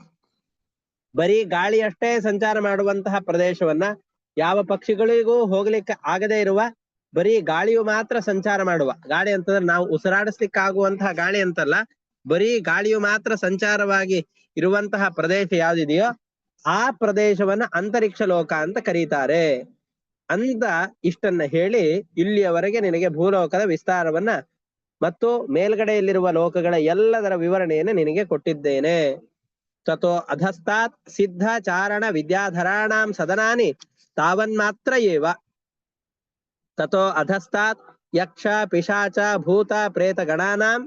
ಬರೀ ಗಾಳಿಯಷ್ಟೇ ಸಂಚಾರ ಮಾಡುವಂತಹ ಪ್ರದೇಶವನ್ನ, ಯಾವ ಪಕ್ಷಿಗಳಿಗೂ ಹೋಗ್ಲಿಕ್ಕೆ ಆಗದೆ ಇರುವ, ಬರೀ ಗಾಳಿಯು ಮಾತ್ರ ಸಂಚಾರ ಮಾಡುವ, ಗಾಳಿ ಅಂತಂದ್ರೆ ನಾವು ಉಸಿರಾಡಿಸ್ಲಿಕ್ಕಾಗುವಂತಹ ಗಾಳಿ ಅಂತಲ್ಲ, ಬರೀ ಗಾಳಿಯು ಮಾತ್ರ ಸಂಚಾರವಾಗಿ ಇರುವಂತಹ ಪ್ರದೇಶ ಯಾವ್ದಿದೆಯೋ ಆ ಪ್ರದೇಶವನ್ನ ಅಂತರಿಕ್ಷ ಲೋಕ ಅಂತ ಕರೀತಾರೆ ಅಂತ ಇಷ್ಟನ್ನ ಹೇಳಿ ಇಲ್ಲಿಯವರೆಗೆ ನಿನಗೆ ಭೂಲೋಕದ ವಿಸ್ತಾರವನ್ನ ಮತ್ತು ಮೇಲ್ಗಡೆಯಲ್ಲಿರುವ ಲೋಕಗಳ ಎಲ್ಲದರ ವಿವರಣೆಯನ್ನು ನಿನಗೆ ಕೊಟ್ಟಿದ್ದೇನೆ. ತಥೋ ಅಧಸ್ತಾತ್ ಸಿದ್ಧ ಚಾರಣ ವಿದ್ಯಾಧರಾಣಾಂ ಸದನಾನಿ ತಾವನ್ಮಾತ್ರ ಏವ. ತಥೋ ಅಧಸ್ತಾತ್ ಯಕ್ಷ ಪಿಶಾಚ ಭೂತ ಪ್ರೇತ ಗಣಾನಾಂ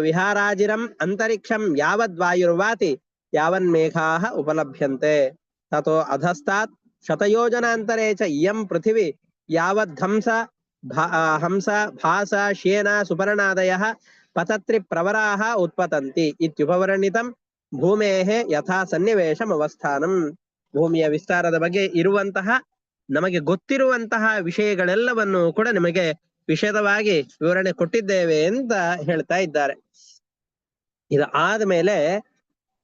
ವಿಹಾರಾಜಿರಂ ಅಂತರಿಕ್ಷಂ ಯಾವದ್ವಾಯುರ್ವಾತಿ ಯಾವನ್ಮೇಘಾಃ ಉಪಲಭ್ಯಂತೆ. ತಥೋ ಅಧಸ್ತಾತ್ ಶತಯೋಜನಾಂತರೇ ಚ ಇಯಂ ಪೃಥಿವಿ ಯಾವದ್ಹಂಸ ಹಂಸ ಭಾಸ ಶೇನ ಸುಪರ್ಣಾದಯಃ ಪತತ್ರಿ ಪ್ರವರಾಹ ಉತ್ಪತಂತಿ ಇತ್ಯುಪವರ್ಣಿತಂ ಭೂಮೇಃ ಯಥಾ ಸನ್ನಿವೇಶಂ ಅವಸ್ಥಾನಂ. ಭೂಮಿಯ ವಿಸ್ತಾರದ ಬಗ್ಗೆ ಇರುವಂತಹ ನಮಗೆ ಗೊತ್ತಿರುವಂತಹ ವಿಷಯಗಳೆಲ್ಲವನ್ನು ಕೂಡ ನಿಮಗೆ ವಿಶದವಾಗಿ ವಿವರಣೆ ಕೊಟ್ಟಿದ್ದೇವೆ ಅಂತ ಹೇಳ್ತಾ ಇದ್ದಾರೆ. ಇದು ಆದ್ಮೇಲೆ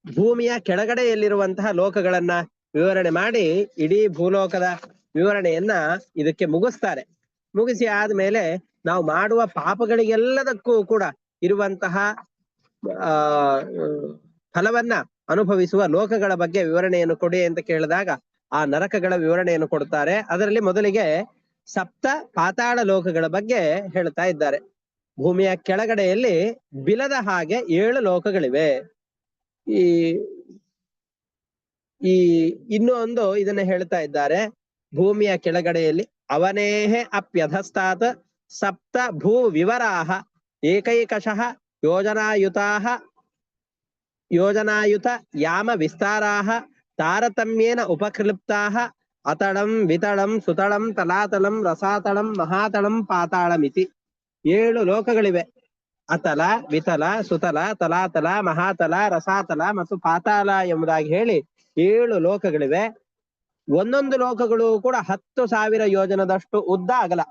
ಭೂಮಿಯ ಕೆಳಗಡೆಯಲ್ಲಿರುವಂತಹ ಲೋಕಗಳನ್ನ ವಿವರಣೆ ಮಾಡಿ ಇಡೀ ಭೂಲೋಕದ ವಿವರಣೆಯನ್ನ ಇದಕ್ಕೆ ಮುಗಿಸ್ತಾರೆ. ಮುಗಿಸಿ ಆದ್ಮೇಲೆ ನಾವು ಮಾಡುವ ಪಾಪಗಳಿಗೆಲ್ಲದಕ್ಕೂ ಕೂಡ ಇರುವಂತಹ ಫಲವನ್ನ ಅನುಭವಿಸುವ ಲೋಕಗಳ ಬಗ್ಗೆ ವಿವರಣೆಯನ್ನು ಕೊಡಿ ಅಂತ ಕೇಳಿದಾಗ ಆ ನರಕಗಳ ವಿವರಣೆಯನ್ನು ಕೊಡ್ತಾರೆ. ಅದರಲ್ಲಿ ಮೊದಲಿಗೆ ಸಪ್ತ ಪಾತಾಳ ಲೋಕಗಳ ಬಗ್ಗೆ ಹೇಳ್ತಾ ಇದ್ದಾರೆ. ಭೂಮಿಯ ಕೆಳಗಡೆಯಲ್ಲಿ ಬಿಲದ ಹಾಗೆ 7 ಲೋಕಗಳಿವೆ. ಈ ಇನ್ನೂ ಒಂದು ಇದನ್ನ ಹೇಳ್ತಾ ಇದ್ದಾರೆ. ಭೂಮಿಯ ಕೆಳಗಡೆಯಲ್ಲಿ ಅವನೇಹೆ ಅಪ್ಯಧಸ್ತಾತ್ ಸಪ್ತ ಭೂ ವಿವರಾಹ ಏಕೈಕಶಃ ಯೋಜನಾಯುತ ಯಾಮ ವಿಸ್ತಾರಾಹ ತಾರತಮ್ಯೇನ ಉಪಕ್ಲಿಪ್ತಾಹ ಅತಳಂ ವಿತಳಂ ಸುತಳಂ ತಲಾತಳಂ ರಸಾತಳಂ ಮಹಾತಳಂ ಪಾತಾಳಮಿತಿ. 7 ಲೋಕಗಳಿವೆ. ಅತಲ, ವಿತಲ, ಸುತಲ, ತಲಾತಲ, ಮಹಾತಲ, ರಸಾತಲ ಮತ್ತು ಪಾತಾಳ ಎಂಬುದಾಗಿ ಹೇಳಿ 7 ಲೋಕಗಳಿವೆ. ಒಂದೊಂದು ಲೋಕಗಳು ಕೂಡ 10,000 ಯೋಜನದಷ್ಟು ಉದ್ದ ಅಗಲ,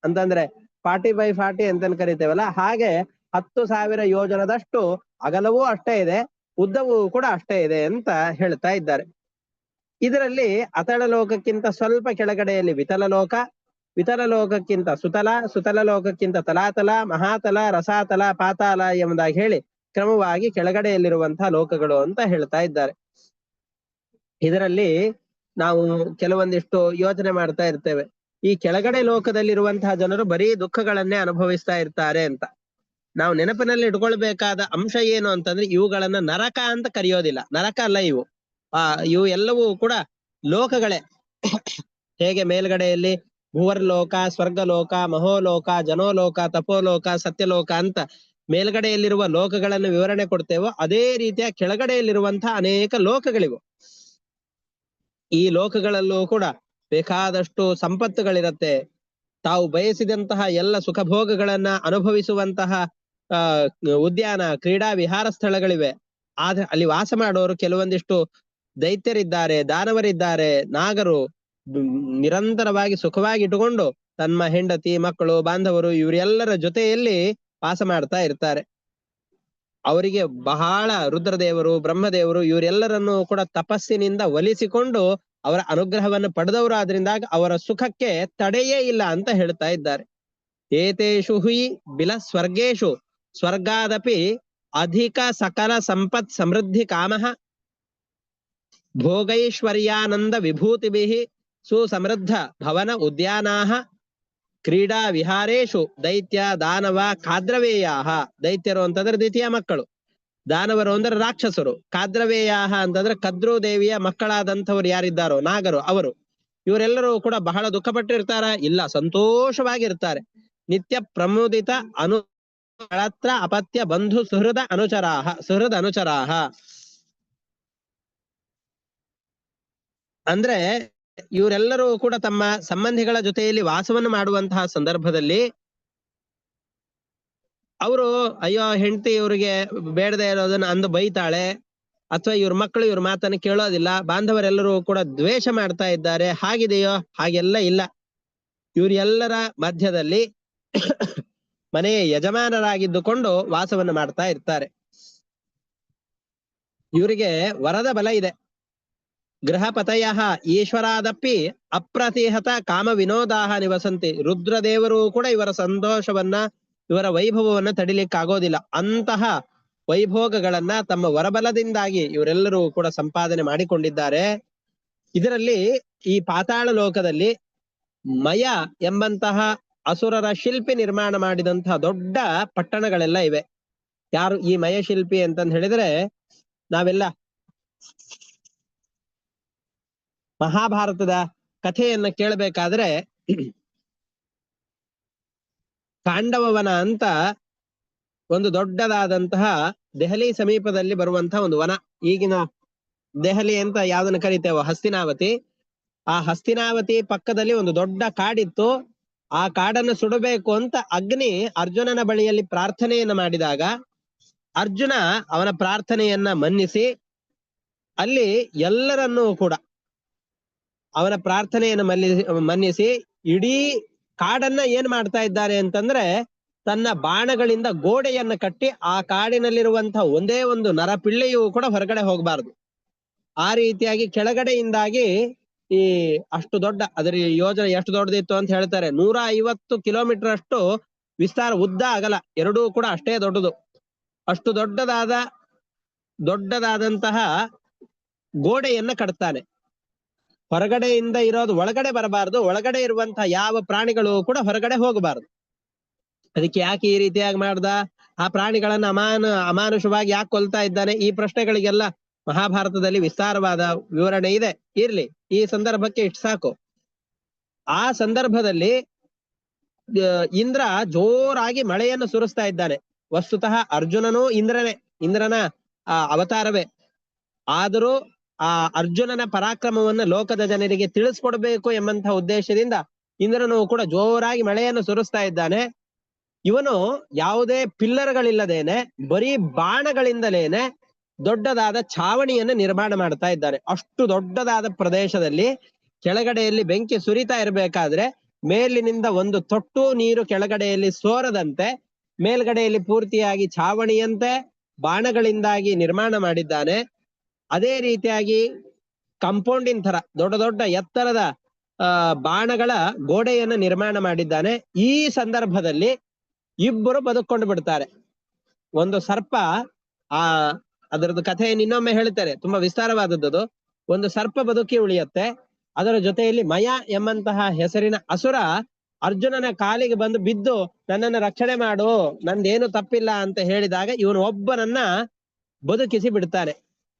ಅಂತಂದ್ರೆ 40x40 ಅಂತ ಕರಿತೇವಲ್ಲ, ಹಾಗೆ 10,000 ಯೋಜನದಷ್ಟು ಅಗಲವೂ ಅಷ್ಟೇ ಇದೆ, ಉದ್ದವೂ ಕೂಡ ಅಷ್ಟೇ ಇದೆ ಅಂತ ಹೇಳ್ತಾ ಇದ್ದಾರೆ. ಇದರಲ್ಲಿ ಅತಳ ಲೋಕಕ್ಕಿಂತ ಸ್ವಲ್ಪ ಕೆಳಗಡೆಯಲ್ಲಿ ವಿತಲ ಲೋಕ, ವಿತಲ ಲೋಕಕ್ಕಿಂತ ಸುತಲ, ಸುತಲ ಲೋಕಕ್ಕಿಂತ ತಲಾತಲ, ಮಹಾತಲ, ರಸಾತಲ, ಪಾತಾಳ ಎಂಬುದಾಗಿ ಹೇಳಿ ಕ್ರಮವಾಗಿ ಕೆಳಗಡೆಯಲ್ಲಿರುವಂತಹ ಲೋಕಗಳು ಅಂತ ಹೇಳ್ತಾ ಇದ್ದಾರೆ. ಇದರಲ್ಲಿ ನಾವು ಕೆಲವೊಂದಿಷ್ಟು ಯೋಚನೆ ಮಾಡ್ತಾ ಇರ್ತೇವೆ, ಈ ಕೆಳಗಡೆ ಲೋಕದಲ್ಲಿರುವಂತಹ ಜನರು ಬರೀ ದುಃಖಗಳನ್ನೇ ಅನುಭವಿಸ್ತಾ ಇರ್ತಾರೆ ಅಂತ. ನಾವು ನೆನಪಿನಲ್ಲಿ ಇಟ್ಕೊಳ್ಬೇಕಾದ ಅಂಶ ಏನು ಅಂತಂದ್ರೆ, ಇವುಗಳನ್ನ ನರಕ ಅಂತ ಕರೆಯೋದಿಲ್ಲ, ನರಕ ಅಲ್ಲ ಇವು. ಇವು ಎಲ್ಲವೂ ಕೂಡ ಲೋಕಗಳೇ. ಹೇಗೆ ಮೇಲ್ಗಡೆಯಲ್ಲಿ ಭುವರ್ಲೋಕ, ಸ್ವರ್ಗಲೋಕ, ಮಹೋಲೋಕ, ಜನೋಲೋಕ, ತಪೋಲೋಕ, ಸತ್ಯಲೋಕ ಅಂತ ಮೇಲ್ಗಡೆಯಲ್ಲಿರುವ ಲೋಕಗಳನ್ನು ವಿವರಣೆ ಕೊಡ್ತೇವೋ, ಅದೇ ರೀತಿಯ ಕೆಳಗಡೆಯಲ್ಲಿರುವಂತಹ ಅನೇಕ ಲೋಕಗಳಿವು. ಈ ಲೋಕಗಳಲ್ಲೂ ಕೂಡ ಬೇಕಾದಷ್ಟು ಸಂಪತ್ತುಗಳಿರತ್ತೆ. ತಾವು ಬಯಸಿದಂತಹ ಎಲ್ಲ ಸುಖ ಭೋಗಗಳನ್ನ ಅನುಭವಿಸುವಂತಹ ಉದ್ಯಾನ, ಕ್ರೀಡಾ ವಿಹಾರ ಸ್ಥಳಗಳಿವೆ. ಆದ್ರೆ ಅಲ್ಲಿ ವಾಸ ಮಾಡೋರು ಕೆಲವೊಂದಿಷ್ಟು ದೈತ್ಯರಿದ್ದಾರೆ, ದಾನವರಿದ್ದಾರೆ, ನಾಗರು ನಿರಂತರವಾಗಿ ಸುಖವಾಗಿ ಇಟ್ಟುಕೊಂಡು ತಮ್ಮ ಹೆಂಡತಿ, ಮಕ್ಕಳು, ಬಾಂಧವರು ಇವರೆಲ್ಲರ ಜೊತೆಯಲ್ಲಿ ವಾಸ ಮಾಡ್ತಾ ಇರ್ತಾರೆ. ಅವರಿಗೆ ಬಹಳ ರುದ್ರದೇವರು, ಬ್ರಹ್ಮದೇವರು ಇವರೆಲ್ಲರನ್ನು ಕೂಡ ತಪಸ್ಸಿನಿಂದ ಒಲಿಸಿಕೊಂಡು ಅವರ ಅನುಗ್ರಹವನ್ನು ಪಡೆದವರು. ಆದ್ರಿಂದಾಗ ಅವರ ಸುಖಕ್ಕೆ ತಡೆಯೇ ಇಲ್ಲ ಅಂತ ಹೇಳ್ತಾ ಇದ್ದಾರೆ. ಏತೇಷು ಹಿ ಬಿಲ ಸ್ವರ್ಗೇಶು ಸ್ವರ್ಗಾದಪಿ ಅಧಿಕ ಸಕಲ ಸಂಪತ್ ಸಮೃದ್ಧಿ ಕಾಮಃ ಭೋಗೈಶ್ವರ್ಯಾನಂದ ವಿಭೂತಿಭಿಃ ಸುಸಮೃದ್ಧ ಭವನ ಉದ್ಯಾನಾಃ ಕ್ರೀಡಾ ವಿಹಾರೇಶು ದೈತ್ಯ ದಾನವ ಕಾದ್ರವೇಯಾಹ. ದೈತ್ಯರು ಅಂತಂದ್ರೆ ದ್ವಿತೀಯ ಮಕ್ಕಳು, ದಾನವರು ಅಂದ್ರೆ ರಾಕ್ಷಸರು, ಕಾದ್ರವೇಯಾಹ ಅಂತಂದ್ರೆ ಕದ್ರು ದೇವಿಯ ಮಕ್ಕಳಾದಂಥವ್ರು ಯಾರಿದ್ದಾರೋ ನಾಗರು, ಅವರು. ಇವರೆಲ್ಲರೂ ಕೂಡ ಬಹಳ ದುಃಖಪಟ್ಟಿರ್ತಾರ? ಇಲ್ಲ, ಸಂತೋಷವಾಗಿರ್ತಾರೆ. ನಿತ್ಯ ಪ್ರಮುದಿತ ಅನುತ್ರ ಅಪತ್ಯ ಬಂಧು ಸುಹೃದ ಅನುಚರಾಹ. ಅಂದ್ರೆ ಇವರೆಲ್ಲರೂ ಕೂಡ ತಮ್ಮ ಸಂಬಂಧಿಗಳ ಜೊತೆಯಲ್ಲಿ ವಾಸವನ್ನು ಮಾಡುವಂತಹ ಸಂದರ್ಭದಲ್ಲಿ ಅವರು ಅಯ್ಯೋ ಹೆಂಡತಿ ಇವ್ರಿಗೆ ಬೇಡದೆ ಇರೋದನ್ನ ಅಂದು ಬೈತಾಳೆ, ಅಥವಾ ಇವ್ರ ಮಕ್ಕಳು ಇವ್ರ ಮಾತನ್ನು ಕೇಳೋದಿಲ್ಲ, ಬಾಂಧವರೆಲ್ಲರೂ ಕೂಡ ದ್ವೇಷ ಮಾಡ್ತಾ ಇದ್ದಾರೆ, ಹಾಗಿದೆಯೋ? ಹಾಗೆಲ್ಲ ಇಲ್ಲ. ಇವರೆಲ್ಲರ ಮಧ್ಯದಲ್ಲಿ ಮನೆಯ ಯಜಮಾನರಾಗಿದ್ದುಕೊಂಡು ವಾಸವನ್ನು ಮಾಡ್ತಾ ಇರ್ತಾರೆ. ಇವರಿಗೆ ವರದ ಬಲ ಇದೆ. ಗೃಹಪತಯ ಈಶ್ವರಾದಪ್ಪಿ ಅಪ್ರತಿಹತ ಕಾಮ ವಿನೋದಾಹ ನಿವಸಂತಿ. ರುದ್ರದೇವರು ಕೂಡ ಇವರ ಸಂತೋಷವನ್ನ, ಇವರ ವೈಭವವನ್ನ ತಡಿಲಿಕ್ಕಾಗೋದಿಲ್ಲ. ಅಂತಹ ವೈಭೋಗಗಳನ್ನ ತಮ್ಮ ವರಬಲದಿಂದಾಗಿ ಇವರೆಲ್ಲರೂ ಕೂಡ ಸಂಪಾದನೆ ಮಾಡಿಕೊಂಡಿದ್ದಾರೆ. ಇದರಲ್ಲಿ ಈ ಪಾತಾಳ ಲೋಕದಲ್ಲಿ ಮಯ ಎಂಬಂತಹ ಅಸುರರ ಶಿಲ್ಪಿ ನಿರ್ಮಾಣ ಮಾಡಿದಂತಹ ದೊಡ್ಡ ಪಟ್ಟಣಗಳೆಲ್ಲ ಇವೆ. ಯಾರು ಈ ಮಯ ಶಿಲ್ಪಿ ಅಂತಂದ್ ಹೇಳಿದ್ರೆ, ನಾವೆಲ್ಲ ಮಹಾಭಾರತದ ಕಥೆಯನ್ನ ಕೇಳಬೇಕಾದ್ರೆ ಕಾಂಡವವನ ಅಂತ ಒಂದು ದೊಡ್ಡದಾದಂತಹ ದೆಹಲಿ ಸಮೀಪದಲ್ಲಿ ಬರುವಂತಹ ಒಂದು ವನ. ಈಗಿನ ದೆಹಲಿ ಅಂತ ಯಾವ್ದನ್ನ ಕರಿತೇವೋ ಹಸ್ತಿನಾವತಿ, ಆ ಹಸ್ತಿನಾವತಿ ಪಕ್ಕದಲ್ಲಿ ಒಂದು ದೊಡ್ಡ ಕಾಡಿತ್ತು. ಆ ಕಾಡನ್ನು ಸುಡಬೇಕು ಅಂತ ಅಗ್ನಿ ಅರ್ಜುನನ ಬಳಿಯಲ್ಲಿ ಪ್ರಾರ್ಥನೆಯನ್ನ ಮಾಡಿದಾಗ ಅರ್ಜುನ ಅವನ ಪ್ರಾರ್ಥನೆಯನ್ನ ಮನ್ನಿಸಿ ಅಲ್ಲಿ ಎಲ್ಲರನ್ನೂ ಕೂಡ ಅವನ ಪ್ರಾರ್ಥನೆಯನ್ನು ಮನ್ನಿಸಿ ಇಡೀ ಕಾಡನ್ನ ಏನ್ ಮಾಡ್ತಾ ಇದ್ದಾನೆ ಅಂತಂದ್ರೆ, ತನ್ನ ಬಾಣಗಳಿಂದ ಗೋಡೆಯನ್ನ ಕಟ್ಟಿ ಆ ಕಾಡಿನಲ್ಲಿರುವಂತಹ ಒಂದೇ ಒಂದು ನರಪಿಳ್ಳೆಯೂ ಕೂಡ ಹೊರಗಡೆ ಹೋಗಬಾರದು. ಆ ರೀತಿಯಾಗಿ ಕೆಳಗಡೆಯಿಂದಾಗಿ ಈ ಅಷ್ಟು ದೊಡ್ಡ ಅದರ ಯೋಜನೆ ಎಷ್ಟು ದೊಡ್ಡದಿತ್ತು ಅಂತ ಹೇಳ್ತಾರೆ, 150 ಕಿಲೋಮೀಟರ್ ಅಷ್ಟು ವಿಸ್ತಾರ, ಉದ್ದ ಅಗಲ ಎರಡೂ ಕೂಡ ಅಷ್ಟೇ ದೊಡ್ಡದು. ಅಷ್ಟು ದೊಡ್ಡದಾದಂತಹ ಗೋಡೆಯನ್ನ ಕಟ್ತಾನೆ. ಹೊರಗಡೆಯಿಂದ ಇರೋದು ಒಳಗಡೆ ಬರಬಾರದು, ಒಳಗಡೆ ಇರುವಂತಹ ಯಾವ ಪ್ರಾಣಿಗಳು ಕೂಡ ಹೊರಗಡೆ ಹೋಗಬಾರದು. ಅದಕ್ಕೆ ಯಾಕೆ ಈ ರೀತಿಯಾಗಿ ಮಾಡ್ದ, ಆ ಪ್ರಾಣಿಗಳನ್ನ ಅಮಾನುಷವಾಗಿ ಯಾಕೆ ಕೊಲ್ತಾ ಇದ್ದಾನೆ, ಈ ಪ್ರಶ್ನೆಗಳಿಗೆಲ್ಲ ಮಹಾಭಾರತದಲ್ಲಿ ವಿಸ್ತಾರವಾದ ವಿವರಣೆ ಇದೆ. ಇರ್ಲಿ, ಈ ಸಂದರ್ಭಕ್ಕೆ ಇಷ್ಟು ಸಾಕು. ಆ ಸಂದರ್ಭದಲ್ಲಿ ಇಂದ್ರ ಜೋರಾಗಿ ಮಳೆಯನ್ನು ಸುರಿಸ್ತಾ ಇದ್ದಾನೆ. ವಸ್ತುತಃ ಅರ್ಜುನನೂ ಇಂದ್ರನ ಅವತಾರವೇ. ಆದರೂ ಆ ಅರ್ಜುನನ ಪರಾಕ್ರಮವನ್ನ ಲೋಕದ ಜನರಿಗೆ ತಿಳಿಸ್ಕೊಡ್ಬೇಕು ಎಂಬಂತಹ ಉದ್ದೇಶದಿಂದ ಇಂದ್ರನು ಕೂಡ ಜೋರಾಗಿ ಮಳೆಯನ್ನು ಸುರಿಸ್ತಾ ಇದ್ದಾನೆ. ಇವನು ಯಾವುದೇ ಪಿಲ್ಲರ್ಗಳಿಲ್ಲದೇನೆ ಬರೀ ಬಾಣಗಳಿಂದಲೇನೆ ದೊಡ್ಡದಾದ ಛಾವಣಿಯನ್ನು ನಿರ್ಮಾಣ ಮಾಡ್ತಾ ಇದ್ದಾನೆ. ಅಷ್ಟು ದೊಡ್ಡದಾದ ಪ್ರದೇಶದಲ್ಲಿ ಕೆಳಗಡೆಯಲ್ಲಿ ಬೆಂಕಿ ಸುರಿತಾ ಇರಬೇಕಾದ್ರೆ ಮೇಲಿನಿಂದ ಒಂದು ತೊಟ್ಟು ನೀರು ಕೆಳಗಡೆಯಲ್ಲಿ ಸೋರದಂತೆ ಮೇಲ್ಗಡೆಯಲ್ಲಿ ಪೂರ್ತಿಯಾಗಿ ಛಾವಣಿಯಂತೆ ಬಾಣಗಳಿಂದಾಗಿ ನಿರ್ಮಾಣ ಮಾಡಿದ್ದಾನೆ. ಅದೇ ರೀತಿಯಾಗಿ ಕಾಂಪೌಂಡಿನ ತರ ದೊಡ್ಡ ಎತ್ತರದ ಬಾಣಗಳ ಗೋಡೆಯನ್ನು ನಿರ್ಮಾಣ ಮಾಡಿದ್ದಾನೆ. ಈ ಸಂದರ್ಭದಲ್ಲಿ ಇಬ್ಬರು ಬದುಕೊಂಡು ಬಿಡ್ತಾರೆ. ಒಂದು ಸರ್ಪ, ಅದರದ್ದು ಕಥೆಯನ್ನು ಇನ್ನೊಮ್ಮೆ ಹೇಳ್ತಾರೆ, ತುಂಬಾ ವಿಸ್ತಾರವಾದದ್ದು. ಒಂದು ಸರ್ಪ ಬದುಕಿ ಉಳಿಯುತ್ತೆ. ಅದರ ಜೊತೆಯಲ್ಲಿ ಮಯ ಎಂಬಂತಹ ಹೆಸರಿನ ಅಸುರ ಅರ್ಜುನನ ಕಾಲಿಗೆ ಬಂದು ಬಿದ್ದು ನನ್ನನ್ನು ರಕ್ಷಣೆ ಮಾಡು, ನಂದೇನು ತಪ್ಪಿಲ್ಲ ಅಂತ ಹೇಳಿದಾಗ ಇವನು ಒಬ್ಬನನ್ನ ಬದುಕಿಸಿ ಬಿಡ್ತಾನೆ.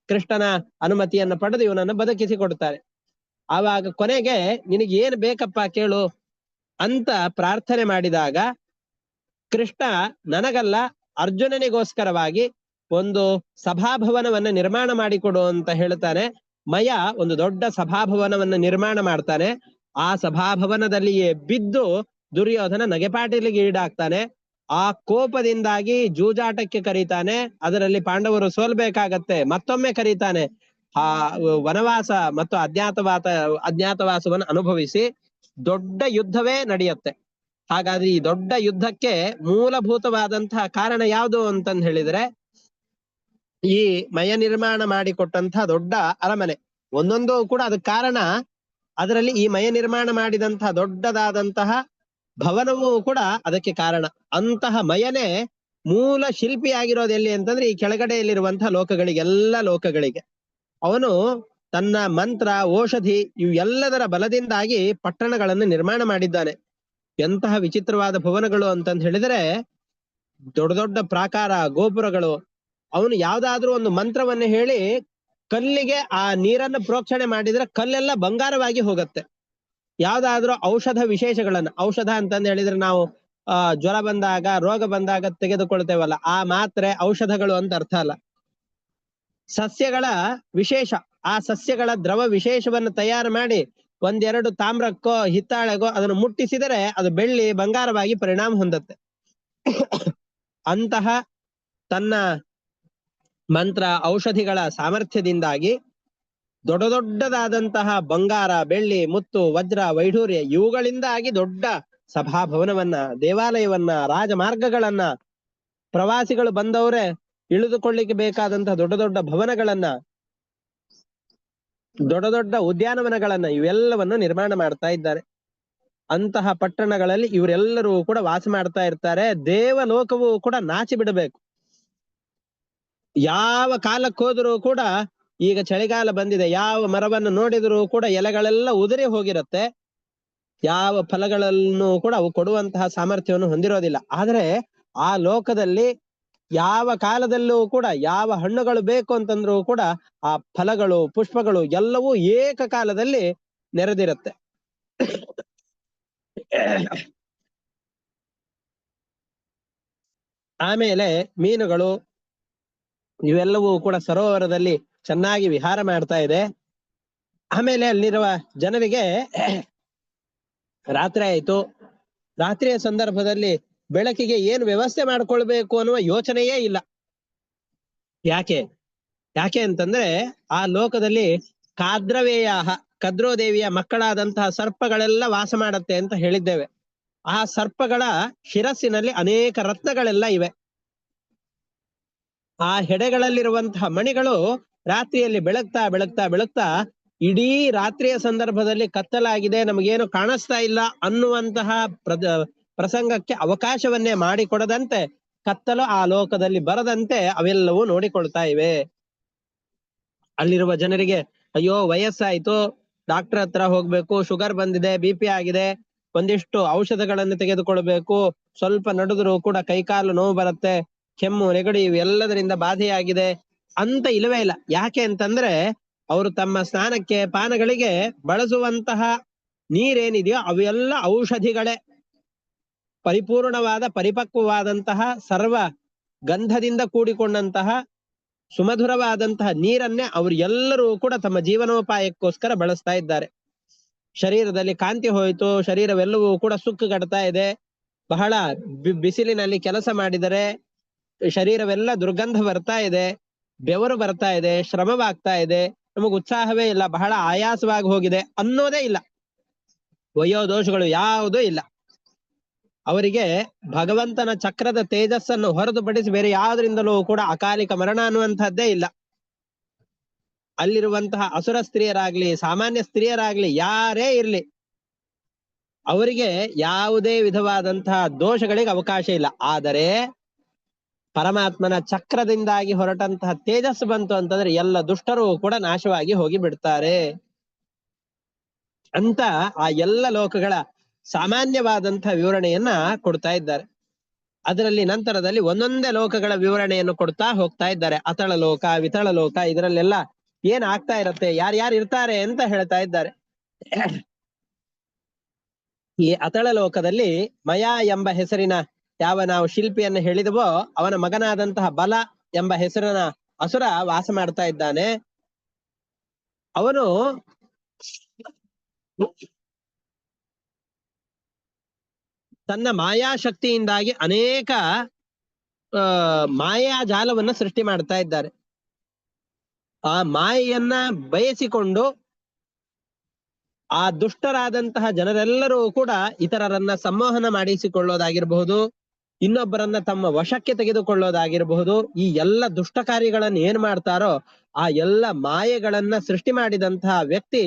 ಕೃಷ್ಣನ ಅನುಮತಿಯನ್ನ ಪಡೆದು ಇವನನ್ನ ಬದುಕಿಸಿ ಕೊಡ್ತಾರೆ. ಆವಾಗ ಕೊನೆಗೆ ನಿನಗೆ ಏನ್ ಬೇಕಪ್ಪ ಕೇಳು ಅಂತ ಪ್ರಾರ್ಥನೆ ಮಾಡಿದಾಗ ಕೃಷ್ಣ ನನಗಲ್ಲ ಅರ್ಜುನನಿಗೋಸ್ಕರವಾಗಿ ಒಂದು ಸಭಾಭವನವನ್ನ ನಿರ್ಮಾಣ ಮಾಡಿಕೊಡು ಅಂತ ಹೇಳ್ತಾನೆ. ಮಯ ಒಂದು ದೊಡ್ಡ ಸಭಾಭವನವನ್ನ ನಿರ್ಮಾಣ ಮಾಡ್ತಾನೆ. ಆ ಸಭಾಭವನದಲ್ಲಿಯೇ ಬಿದ್ದು ದುರ್ಯೋಧನ ನಗೆಪಾಟಿಲಿಗೆ ಈಡಾಗ್ತಾನೆ. ಆ ಕೋಪದಿಂದಾಗಿ ಜೂಜಾಟಕ್ಕೆ ಕರೀತಾನೆ. ಅದರಲ್ಲಿ ಪಾಂಡವರು ಸೋಲ್ಬೇಕಾಗತ್ತೆ. ಮತ್ತೊಮ್ಮೆ ಕರೀತಾನೆ. ಆ ವನವಾಸ ಮತ್ತು ಅಜ್ಞಾತವಾಸವನ್ನು ಅನುಭವಿಸಿ ದೊಡ್ಡ ಯುದ್ಧವೇ ನಡೆಯುತ್ತೆ. ಹಾಗಾದ್ರೆ ಈ ದೊಡ್ಡ ಯುದ್ಧಕ್ಕೆ ಮೂಲಭೂತವಾದಂತಹ ಕಾರಣ ಯಾವುದು ಅಂತಂದ್ ಹೇಳಿದ್ರೆ, ಈ ಮಯ ನಿರ್ಮಾಣ ಮಾಡಿಕೊಟ್ಟಂತಹ ದೊಡ್ಡ ಅರಮನೆ ಒಂದೊಂದು ಕೂಡ ಅದಕ್ಕೆ ಕಾರಣ. ಅದರಲ್ಲಿ ಈ ಮಯ ನಿರ್ಮಾಣ ಮಾಡಿದಂತಹ ದೊಡ್ಡದಾದಂತಹ ಭವನವೂ ಕೂಡ ಅದಕ್ಕೆ ಕಾರಣ. ಅಂತಹ ಮಯನೇ ಮೂಲ ಶಿಲ್ಪಿಯಾಗಿರೋದು ಎಲ್ಲಿ ಅಂತಂದ್ರೆ ಈ ಕೆಳಗಡೆಯಲ್ಲಿರುವಂತಹ ಲೋಕಗಳಿಗೆಲ್ಲ ಲೋಕಗಳಿಗೆ ಅವನು ತನ್ನ ಮಂತ್ರ, ಔಷಧಿ ಇವು ಎಲ್ಲದರ ಬಲದಿಂದಾಗಿ ಪಟ್ಟಣಗಳನ್ನು ನಿರ್ಮಾಣ ಮಾಡಿದ್ದಾನೆ. ಎಂತಹ ವಿಚಿತ್ರವಾದ ಭವನಗಳು ಅಂತಂದ್ ಹೇಳಿದ್ರೆ, ದೊಡ್ಡ ಪ್ರಾಕಾರ ಗೋಪುರಗಳು. ಅವನು ಯಾವ್ದಾದ್ರೂ ಒಂದು ಮಂತ್ರವನ್ನು ಹೇಳಿ ಕಲ್ಲಿಗೆ ಆ ನೀರನ್ನು ಪ್ರೋಕ್ಷಣೆ ಮಾಡಿದ್ರೆ ಕಲ್ಲೆಲ್ಲ ಬಂಗಾರವಾಗಿ ಹೋಗತ್ತೆ. ಯಾವ್ದಾದ್ರೂ ಔಷಧ ವಿಶೇಷಗಳನ್ನ, ಔಷಧ ಅಂತಂದ್ ಹೇಳಿದ್ರೆ ನಾವು ಜ್ವರ ಬಂದಾಗ, ರೋಗ ಬಂದಾಗ ತೆಗೆದುಕೊಳ್ತೇವಲ್ಲ, ಆ ಮಾತ್ರೆ ಔಷಧಗಳು ಅಂತ ಅರ್ಥ ಅಲ್ಲ. ಸಸ್ಯಗಳ ವಿಶೇಷ, ಆ ಸಸ್ಯಗಳ ದ್ರವ ವಿಶೇಷವನ್ನು ತಯಾರು ಮಾಡಿ ಒಂದೆರಡು ತಾಮ್ರಕ್ಕೋ ಹಿತ್ತಾಳೆಗೋ ಅದನ್ನು ಮುಟ್ಟಿಸಿದರೆ ಅದು ಬೆಳ್ಳಿ ಬಂಗಾರವಾಗಿ ಪರಿಣಾಮ ಹೊಂದತ್ತೆ. ಅಂತಹ ತನ್ನ ಮಂತ್ರ ಔಷಧಿಗಳ ಸಾಮರ್ಥ್ಯದಿಂದಾಗಿ ದೊಡ್ಡದಾದಂತಹ ಬಂಗಾರ, ಬೆಳ್ಳಿ, ಮುತ್ತು, ವಜ್ರ, ವೈಢೂರ್ಯ ಇವುಗಳಿಂದಾಗಿ ದೊಡ್ಡ ಸಭಾಭವನವನ್ನ, ದೇವಾಲಯವನ್ನ, ರಾಜಮಾರ್ಗಗಳನ್ನ, ಪ್ರವಾಸಿಗಳು ಬಂದವರೇ ಇಳಿದುಕೊಳ್ಳಿಕ್ಕೆ ಬೇಕಾದಂತಹ ದೊಡ್ಡ ಭವನಗಳನ್ನ, ದೊಡ್ಡ ಉದ್ಯಾನವನಗಳನ್ನ ಇವೆಲ್ಲವನ್ನು ನಿರ್ಮಾಣ ಮಾಡ್ತಾ ಇದ್ದಾರೆ. ಅಂತಹ ಪಟ್ಟಣಗಳಲ್ಲಿ ಇವರೆಲ್ಲರೂ ಕೂಡ ವಾಸ ಮಾಡ್ತಾ ಇರ್ತಾರೆ. ದೇವಲೋಕವು ಕೂಡ ನಾಚಿ ಬಿಡಬೇಕು. ಯಾವ ಕಾಲಕ್ಕೆ ಹೋದರೂ ಕೂಡ, ಈಗ ಚಳಿಗಾಲ ಬಂದಿದೆ, ಯಾವ ಮರವನ್ನು ನೋಡಿದರೂ ಕೂಡ ಎಲೆಗಳೆಲ್ಲ ಉದುರಿ ಹೋಗಿರತ್ತೆ. ಯಾವ ಫಲಗಳನ್ನು ಕೂಡ ಅವು ಕೊಡುವಂತಹ ಸಾಮರ್ಥ್ಯವನ್ನು ಹೊಂದಿರೋದಿಲ್ಲ. ಆದ್ರೆ ಆ ಲೋಕದಲ್ಲಿ ಯಾವ ಕಾಲದಲ್ಲೂ ಕೂಡ ಯಾವ ಹಣ್ಣುಗಳು ಬೇಕು ಅಂತಂದ್ರೂ ಕೂಡ ಆ ಫಲಗಳು, ಪುಷ್ಪಗಳು ಎಲ್ಲವೂ ಏಕಕಾಲದಲ್ಲಿ ನೆರೆದಿರುತ್ತೆ. ಆಮೇಲೆ ಮೀನುಗಳು ಇವೆಲ್ಲವೂ ಕೂಡ ಸರೋವರದಲ್ಲಿ ಚೆನ್ನಾಗಿ ವಿಹಾರ ಮಾಡ್ತಾ ಇದೆ. ಆಮೇಲೆ ಅಲ್ಲಿರುವ ಜನರಿಗೆ ರಾತ್ರಿ ಆಯ್ತು. ರಾತ್ರಿಯ ಸಂದರ್ಭದಲ್ಲಿ ಬೆಳಕಿಗೆ ಏನು ವ್ಯವಸ್ಥೆ ಮಾಡ್ಕೊಳ್ಬೇಕು ಅನ್ನುವ ಯೋಚನೆಯೇ ಇಲ್ಲ. ಯಾಕೆ ಅಂತಂದ್ರೆ ಆ ಲೋಕದಲ್ಲಿ ಕಾದ್ರವೇಯಾಹ, ಕದ್ರೋದೇವಿಯ ಮಕ್ಕಳಾದಂತಹ ಸರ್ಪಗಳೆಲ್ಲ ವಾಸ ಮಾಡತ್ತೆ ಅಂತ ಹೇಳಿದ್ದೇವೆ. ಆ ಸರ್ಪಗಳ ಶಿರಸ್ಸಿನಲ್ಲಿ ಅನೇಕ ರತ್ನಗಳೆಲ್ಲ ಇವೆ. ಆ ಹೆಡೆಗಳಲ್ಲಿರುವಂತಹ ಮಣಿಗಳು ರಾತ್ರಿಯಲ್ಲಿ ಬೆಳಗ್ತಾ ಇಡೀ ರಾತ್ರಿಯ ಸಂದರ್ಭದಲ್ಲಿ ಕತ್ತಲಾಗಿದೆ, ನಮಗೇನು ಕಾಣಿಸ್ತಾ ಇಲ್ಲ ಅನ್ನುವಂತಹ ಪ್ರಸಂಗಕ್ಕೆ ಅವಕಾಶವನ್ನೇ ಮಾಡಿಕೊಡದಂತೆ, ಕತ್ತಲು ಆ ಲೋಕದಲ್ಲಿ ಬರದಂತೆ ಅವೆಲ್ಲವೂ ನೋಡಿಕೊಳ್ತಾ ಇವೆ. ಅಲ್ಲಿರುವ ಜನರಿಗೆ ಅಯ್ಯೋ ವಯಸ್ಸಾಯ್ತು, ಡಾಕ್ಟರ್ ಹತ್ರ ಹೋಗ್ಬೇಕು, ಶುಗರ್ ಬಂದಿದೆ, BP ಆಗಿದೆ, ಒಂದಿಷ್ಟು ಔಷಧಗಳನ್ನು ತೆಗೆದುಕೊಳ್ಬೇಕು, ಸ್ವಲ್ಪ ನಡೆದ್ರು ಕೂಡ ಕೈಕಾಲು ನೋವು ಬರುತ್ತೆ, ಕೆಮ್ಮು ನೆಗಡಿ ಇವೆಲ್ಲದರಿಂದ ಬಾಧೆಯಾಗಿದೆ ಅಂತ ಇಲ್ಲವೇ ಇಲ್ಲ. ಯಾಕೆ ಅಂತಂದ್ರೆ ಅವರು ತಮ್ಮ ಸ್ನಾನಕ್ಕೆ ಪಾನಗಳಿಗೆ ಬಳಸುವಂತಹ ನೀರೇನಿದೆಯೋ ಅವೆಲ್ಲ ಔಷಧಿಗಳೇ. ಪರಿಪೂರ್ಣವಾದ ಪರಿಪಕ್ವವಾದಂತಹ ಸರ್ವ ಗಂಧದಿಂದ ಕೂಡಿಕೊಂಡಂತಹ ಸುಮಧುರವಾದಂತಹ ನೀರನ್ನೇ ಅವರು ಎಲ್ಲರೂ ಕೂಡ ತಮ್ಮ ಜೀವನೋಪಾಯಕ್ಕೋಸ್ಕರ ಬಳಸ್ತಾ ಇದ್ದಾರೆ. ಶರೀರದಲ್ಲಿ ಕಾಂತಿ ಹೋಯಿತು, ಶರೀರವೆಲ್ಲವೂ ಕೂಡ ಸುಕ್ಕುಗಡ್ತಾ ಇದೆ, ಬಹಳ ಬಿಸಿಲಿನಲ್ಲಿ ಕೆಲಸ ಮಾಡಿದರೆ ಶರೀರವೆಲ್ಲ ದುರ್ಗಂಧ ಬರ್ತಾ ಇದೆ, ಬೆವರು ಬರ್ತಾ ಇದೆ, ಶ್ರಮವಾಗ್ತಾ ಇದೆ, ನಮಗ್ ಉತ್ಸಾಹವೇ ಇಲ್ಲ, ಬಹಳ ಆಯಾಸವಾಗಿ ಹೋಗಿದೆ ಅನ್ನೋದೇ ಇಲ್ಲ. ವಯೋದೋಷಗಳು ಯಾವುದೂ ಇಲ್ಲ. ಅವರಿಗೆ ಭಗವಂತನ ಚಕ್ರದ ತೇಜಸ್ಸನ್ನು ಹೊರತುಪಡಿಸಿ ಬೇರೆ ಯಾವ್ದ್ರಿಂದಲೂ ಕೂಡ ಅಕಾಲಿಕ ಮರಣ ಅನ್ನುವಂಥದ್ದೇ ಇಲ್ಲ. ಅಲ್ಲಿರುವಂತಹ ಅಸುರ ಸ್ತ್ರೀಯರಾಗ್ಲಿ, ಸಾಮಾನ್ಯ ಸ್ತ್ರೀಯರಾಗ್ಲಿ, ಯಾರೇ ಇರ್ಲಿ, ಅವರಿಗೆ ಯಾವುದೇ ವಿಧವಾದಂತಹ ದೋಷಗಳಿಗೆ ಅವಕಾಶ ಇಲ್ಲ. ಆದರೆ ಪರಮಾತ್ಮನ ಚಕ್ರದಿಂದಾಗಿ ಹೊರಟಂತಹ ತೇಜಸ್ಸು ಬಂತು ಅಂತಂದ್ರೆ ಎಲ್ಲ ದುಷ್ಟರು ಕೂಡ ನಾಶವಾಗಿ ಹೋಗಿ ಬಿಡ್ತಾರೆ ಅಂತ ಆ ಎಲ್ಲ ಲೋಕಗಳ ಸಾಮಾನ್ಯವಾದಂತಹ ವಿವರಣೆಯನ್ನ ಕೊಡ್ತಾ ಇದ್ದಾರೆ. ಅದರಲ್ಲಿ ನಂತರದಲ್ಲಿ ಒಂದೊಂದೇ ಲೋಕಗಳ ವಿವರಣೆಯನ್ನು ಕೊಡ್ತಾ ಹೋಗ್ತಾ ಇದ್ದಾರೆ. ಅತಳ ಲೋಕ, ವಿತಳ ಲೋಕ, ಇದರಲ್ಲೆಲ್ಲ ಏನ್ ಆಗ್ತಾ ಇರತ್ತೆ, ಯಾರ್ಯಾರು ಇರ್ತಾರೆ ಅಂತ ಹೇಳ್ತಾ ಇದ್ದಾರೆ. ಈ ಅತಳ ಲೋಕದಲ್ಲಿ ಮಯ ಎಂಬ ಹೆಸರಿನ ಯಾವ ನಾವು ಶಿಲ್ಪಿಯನ್ನು ಹೇಳಿದವೋ ಅವನ ಮಗನಾದಂತಹ ಬಲ ಎಂಬ ಹೆಸರಿನ ಅಸುರ ವಾಸ ಮಾಡ್ತಾ ಇದ್ದಾನೆ. ಅವನು ತನ್ನ ಮಾಯಾಶಕ್ತಿಯಿಂದಾಗಿ ಅನೇಕ ಮಾಯಾಜಾಲವನ್ನ ಸೃಷ್ಟಿ ಮಾಡ್ತಾ ಇದ್ದಾರೆ. ಆ ಮಾಯೆಯನ್ನ ಬಯಸಿಕೊಂಡು ಆ ದುಷ್ಟರಾದಂತಹ ಜನರೆಲ್ಲರೂ ಕೂಡ ಇತರರನ್ನ ಸಂಮೋಹನ ಮಾಡಿಸಿಕೊಳ್ಳೋದಾಗಿರಬಹುದು, ಇನ್ನೊಬ್ಬರನ್ನ ತಮ್ಮ ವಶಕ್ಕೆ ತೆಗೆದುಕೊಳ್ಳೋದಾಗಿರಬಹುದು, ಈ ಎಲ್ಲ ದುಷ್ಟ ಕಾರ್ಯಗಳನ್ನ ಏನ್ ಮಾಡ್ತಾರೋ ಆ ಎಲ್ಲ ಮಾಯೆಗಳನ್ನ ಸೃಷ್ಟಿ ಮಾಡಿದಂತಹ ವ್ಯಕ್ತಿ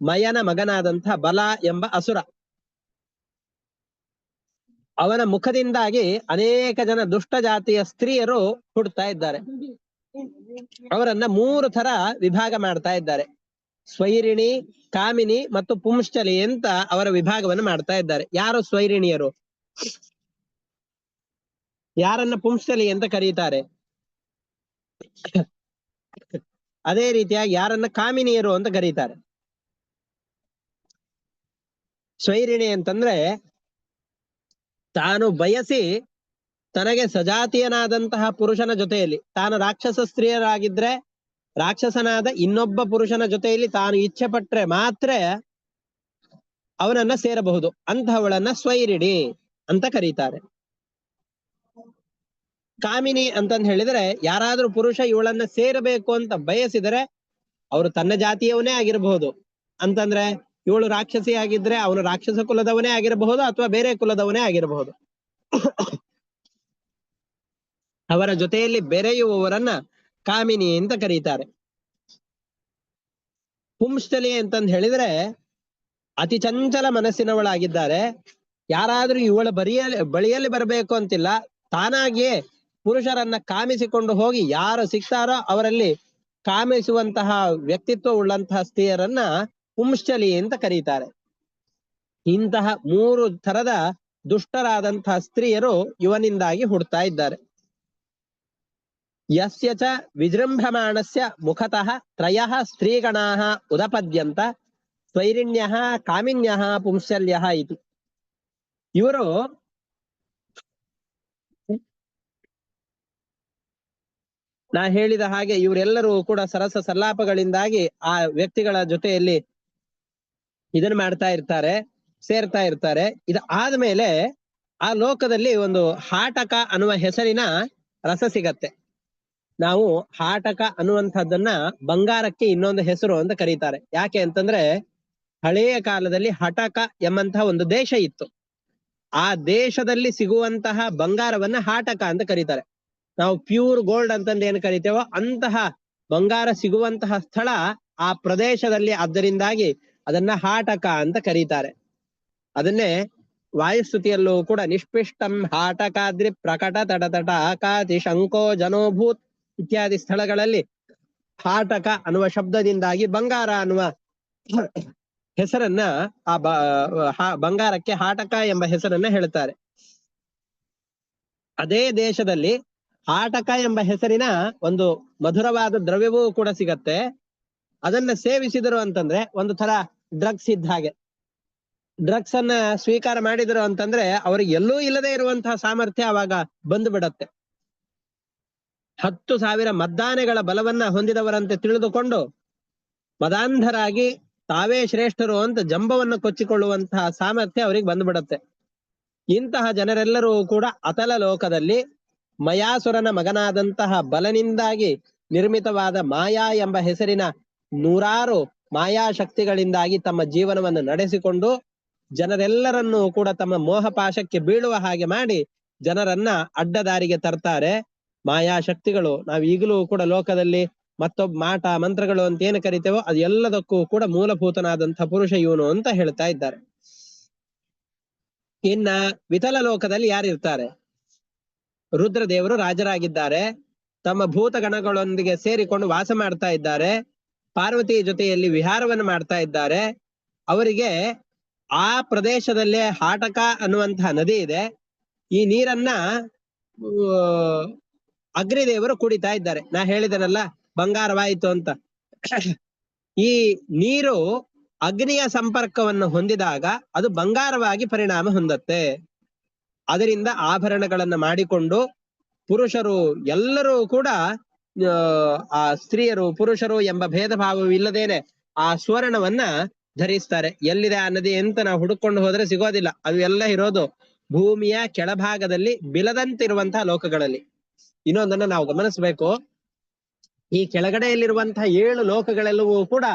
ಮಯನ ಮಗನಾದಂತಹ ಬಲ ಎಂಬ ಅಸುರ. ಅವನ ಮುಖದಿಂದಾಗಿ ಅನೇಕ ಜನ ದುಷ್ಟ ಜಾತಿಯ ಸ್ತ್ರೀಯರು ಹುಡ್ತಾ ಇದ್ದಾರೆ. ಅವರನ್ನ 3 ತರ ವಿಭಾಗ ಮಾಡ್ತಾ ಇದ್ದಾರೆ. ಸ್ವೈರಿಣಿ, ಕಾಮಿನಿ ಮತ್ತು ಪುಂಶ್ಚಲಿ ಅಂತ ಅವರ ವಿಭಾಗವನ್ನು ಮಾಡ್ತಾ ಇದ್ದಾರೆ. ಯಾರು ಸ್ವೈರಿಣಿಯರು? ಯಾರನ್ನ ಪುಂಶ್ಚಲಿ ಅಂತ ಕರೀತಾರೆ? ಅದೇ ರೀತಿಯಾಗಿ ಯಾರನ್ನ ಕಾಮಿನಿಯರು ಅಂತ ಕರೀತಾರೆ. ಸ್ವೈರಿಣಿ ಅಂತಂದ್ರೆ ತಾನು ಬಯಸಿ ತನಗೆ ಸಜಾತಿಯನಾದಂತಹ ಪುರುಷನ ಜೊತೆಯಲ್ಲಿ, ತಾನು ರಾಕ್ಷಸ ಸ್ತ್ರೀಯರಾಗಿದ್ರೆ ರಾಕ್ಷಸನಾದ ಇನ್ನೊಬ್ಬ ಪುರುಷನ ಜೊತೆಯಲ್ಲಿ ತಾನು ಇಚ್ಛೆ ಪಟ್ರೆ ಮಾತ್ರ ಅವನನ್ನ ಸೇರಬಹುದು. ಅಂತಹವಳನ್ನ ಸ್ವೈರಿಣಿ ಅಂತ ಕರೀತಾರೆ. ಕಾಮಿನಿ ಅಂತಂದ್ ಹೇಳಿದ್ರೆ ಯಾರಾದ್ರೂ ಪುರುಷ ಇವಳನ್ನ ಸೇರಬೇಕು ಅಂತ ಬಯಸಿದರೆ ಅವರು ತನ್ನ ಜಾತಿಯವನೇ ಆಗಿರಬಹುದು. ಅಂತಂದ್ರೆ ಇವಳು ರಾಕ್ಷಸಿ ಆಗಿದ್ರೆ ಅವನು ರಾಕ್ಷಸ ಕುಲದವನೇ ಆಗಿರಬಹುದು ಅಥವಾ ಬೇರೆ ಕುಲದವನೇ ಆಗಿರಬಹುದು. ಅವರ ಜೊತೆಯಲ್ಲಿ ಬೆರೆಯುವವರನ್ನ ಕಾಮಿನಿ ಅಂತ ಕರೀತಾರೆ. ಪುಂಶ್ಚಲಿ ಅಂತಂದ್ ಹೇಳಿದ್ರೆ ಅತಿ ಚಂಚಲ ಮನಸ್ಸಿನವಳಾಗಿದ್ದಾರೆ. ಯಾರಾದ್ರೂ ಇವಳ ಬಳಿಯಲ್ಲಿ ಬರಬೇಕು ಅಂತಿಲ್ಲ, ತಾನಾಗಿಯೇ ಪುರುಷರನ್ನ ಕಾಮಿಸಿಕೊಂಡು ಹೋಗಿ ಯಾರು ಸಿಗ್ತಾರೋ ಅವರಲ್ಲಿ ಕಾಮಿಸುವಂತಹ ವ್ಯಕ್ತಿತ್ವ ಉಳ್ಳಂತಹ ಸ್ತ್ರೀಯರನ್ನ ಪುಂಶ್ಚಲಿ ಅಂತ ಕರೀತಾರೆ. ಇಂತಹ 3 ತರದ ದುಷ್ಟರಾದಂತಹ ಸ್ತ್ರೀಯರು ಇವನಿಂದಾಗಿ ಹುಡ್ತಾ ಇದ್ದಾರೆ. ಯಸ್ಯ ಚ ವಿಜೃಂಭಮಾಣಸ್ಯ ಮುಖತಃ ತ್ರಯಃ ಸ್ತ್ರೀಗಣಾಃ ಉದಪದ್ಯಂತ ಸ್ವೈರಿಣ್ಯಃ ಕಾಮಿನ್ಯಃ ಪುಂಸಲ್ಯಃ ಇತಿ. ಇವರು ನಾ ಹೇಳಿದ ಹಾಗೆ ಇವರೆಲ್ಲರೂ ಕೂಡ ಸರಸ ಸಲ್ಲಾಪಗಳಿಂದಾಗಿ ಆ ವ್ಯಕ್ತಿಗಳ ಜೊತೆಯಲ್ಲಿ ಇದನ್ನ ಮಾಡ್ತಾ ಇರ್ತಾರೆ, ಸೇರ್ತಾ ಇರ್ತಾರೆ. ಇದು ಆದ್ಮೇಲೆ ಆ ಲೋಕದಲ್ಲಿ ಒಂದು ಹಾಟಕ ಅನ್ನುವ ಹೆಸರಿನ ರಸ ಸಿಗತ್ತೆ. ನಾವು ಹಾಟಕ ಅನ್ನುವಂಥದ್ದನ್ನ ಬಂಗಾರಕ್ಕೆ ಇನ್ನೊಂದು ಹೆಸರು ಅಂತ ಕರೀತಾರೆ. ಯಾಕೆ ಅಂತಂದ್ರೆ ಹಳೆಯ ಕಾಲದಲ್ಲಿ ಹಟಕ ಎಂಬಂತಹ ಒಂದು ದೇಶ ಇತ್ತು. ಆ ದೇಶದಲ್ಲಿ ಸಿಗುವಂತಹ ಬಂಗಾರವನ್ನ ಹಾಟಕ ಅಂತ ಕರೀತಾರೆ. ನಾವು ಪ್ಯೂರ್ ಗೋಲ್ಡ್ ಅಂತಂದು ಏನು ಕರಿತೇವೋ ಅಂತಹ ಬಂಗಾರ ಸಿಗುವಂತಹ ಸ್ಥಳ ಆ ಪ್ರದೇಶದಲ್ಲಿ, ಆದ್ದರಿಂದಾಗಿ ಅದನ್ನ ಹಾಟಕ ಅಂತ ಕರೀತಾರೆ. ಅದನ್ನೇ ವಾಯುಸ್ತುತಿಯಲ್ಲೂ ಕೂಡ ನಿಷ್ಪಿಷ್ಟಂ ಹಾಟಕಾದ್ರಿ ಪ್ರಕಟ ತಡತಟ ಆಕಾತಿ ಶಂಕೋ ಜನೋಭೂತ್ ಇತ್ಯಾದಿ ಸ್ಥಳಗಳಲ್ಲಿ ಹಾಟಕ ಅನ್ನುವ ಶಬ್ದದಿಂದಾಗಿ ಬಂಗಾರ ಅನ್ನುವ ಹೆಸರನ್ನ ಬಂಗಾರಕ್ಕೆ ಹಾಟಕ ಎಂಬ ಹೆಸರನ್ನ ಹೇಳ್ತಾರೆ. ಅದೇ ದೇಶದಲ್ಲಿ ಹಾಟಕ ಎಂಬ ಹೆಸರಿನ ಒಂದು ಮಧುರವಾದ ದ್ರವ್ಯವೂ ಕೂಡ ಸಿಗತ್ತೆ. ಅದನ್ನ ಸೇವಿಸಿದರು ಅಂತಂದ್ರೆ ಒಂದು ತರ ಡ್ರಗ್ಸ್ ಇದ್ದ ಹಾಗೆ. ಡ್ರಗ್ಸ್ ಅನ್ನ ಸ್ವೀಕಾರ ಮಾಡಿದರು ಅಂತಂದ್ರೆ ಅವ್ರಿಗೆ ಎಲ್ಲೂ ಇಲ್ಲದೆ ಇರುವಂತಹ ಸಾಮರ್ಥ್ಯ ಅವಾಗ ಬಂದು ಬಿಡತ್ತೆ. 10,000 ಮದ್ದಾನೆಗಳ ಬಲವನ್ನ ಹೊಂದಿದವರಂತೆ ತಿಳಿದುಕೊಂಡು ಮದಾಂಧರಾಗಿ ತಾವೇ ಶ್ರೇಷ್ಠರು ಅಂತ ಜಂಬವನ್ನು ಕೊಚ್ಚಿಕೊಳ್ಳುವಂತಹ ಸಾಮರ್ಥ್ಯ ಅವರಿಗೆ ಬಂದ್ಬಿಡತ್ತೆ. ಇಂತಹ ಜನರೆಲ್ಲರೂ ಕೂಡ ಅತಲ ಲೋಕದಲ್ಲಿ ಮಯಾಸುರನ ಮಗನಾದಂತಹ ಬಲನಿಂದಾಗಿ ನಿರ್ಮಿತವಾದ ಮಾಯಾ ಎಂಬ ಹೆಸರಿನ 100 ಮಾಯಾಶಕ್ತಿಗಳಿಂದಾಗಿ ತಮ್ಮ ಜೀವನವನ್ನು ನಡೆಸಿಕೊಂಡು ಜನರೆಲ್ಲರನ್ನೂ ಕೂಡ ತಮ್ಮ ಮೋಹಪಾಶಕ್ಕೆ ಬೀಳುವ ಹಾಗೆ ಮಾಡಿ ಜನರನ್ನ ಅಡ್ಡದಾರಿಗೆ ತರ್ತಾರೆ ಮಾಯಾಶಕ್ತಿಗಳು. ನಾವು ಈಗಲೂ ಕೂಡ ಲೋಕದಲ್ಲಿ ಮತ್ತೊಬ್ಬ ಮಾಟ ಮಂತ್ರಗಳು ಅಂತ ಏನು ಕರಿತೇವೋ ಅದು ಎಲ್ಲದಕ್ಕೂ ಕೂಡ ಮೂಲಭೂತನಾದಂತಹ ಪುರುಷ ಇವನು ಅಂತ ಹೇಳ್ತಾ ಇದ್ದಾರೆ. ಇನ್ನ ವಿತಲ ಲೋಕದಲ್ಲಿ ಯಾರಿರ್ತಾರೆ? ರುದ್ರದೇವರು ರಾಜರಾಗಿದ್ದಾರೆ. ತಮ್ಮ ಭೂತಗಣಗಳೊಂದಿಗೆ ಸೇರಿಕೊಂಡು ವಾಸ ಮಾಡ್ತಾ ಇದ್ದಾರೆ. ಪಾರ್ವತಿ ಜೊತೆಯಲ್ಲಿ ವಿಹಾರವನ್ನು ಮಾಡ್ತಾ ಇದ್ದಾರೆ. ಅವರಿಗೆ ಆ ಪ್ರದೇಶದಲ್ಲೇ ಹಾಟಕ ಅನ್ನುವಂತಹ ನದಿ ಇದೆ. ಈ ನೀರನ್ನ ಅಗ್ನಿದೇವರು ಕುಡಿತಾ ಇದ್ದಾರೆ. ನಾ ಹೇಳಿದನಲ್ಲ ಬಂಗಾರವಾಯಿತು ಅಂತ. ಈ ನೀರು ಅಗ್ನಿಯ ಸಂಪರ್ಕವನ್ನು ಹೊಂದಿದಾಗ ಅದು ಬಂಗಾರವಾಗಿ ಪರಿಣಾಮ ಹೊಂದತ್ತೆ. ಅದರಿಂದ ಆಭರಣಗಳನ್ನ ಮಾಡಿಕೊಂಡು ಪುರುಷರು ಎಲ್ಲರೂ ಕೂಡ ಆ ಸ್ತ್ರೀಯರು ಪುರುಷರು ಎಂಬ ಭೇದ ಭಾವವಿಲ್ಲದೇನೆ ಆ ಸ್ವರ್ಣವನ್ನ ಧರಿಸ್ತಾರೆ. ಎಲ್ಲಿದೆ ಆ ನದಿ ಅಂತ ನಾವು ಹುಡುಕೊಂಡು ಹೋದ್ರೆ ಸಿಗೋದಿಲ್ಲ. ಅದು ಎಲ್ಲ ಇರೋದು ಭೂಮಿಯ ಕೆಳಭಾಗದಲ್ಲಿ ಬಿಲದಂತಿರುವಂತಹ ಲೋಕಗಳಲ್ಲಿ. ಇನ್ನೊಂದನ್ನ ನಾವು ಗಮನಿಸಬೇಕು. ಈ ಕೆಳಗಡೆಯಲ್ಲಿರುವಂತಹ 7 ಲೋಕಗಳೆಲ್ಲವೂ ಕೂಡ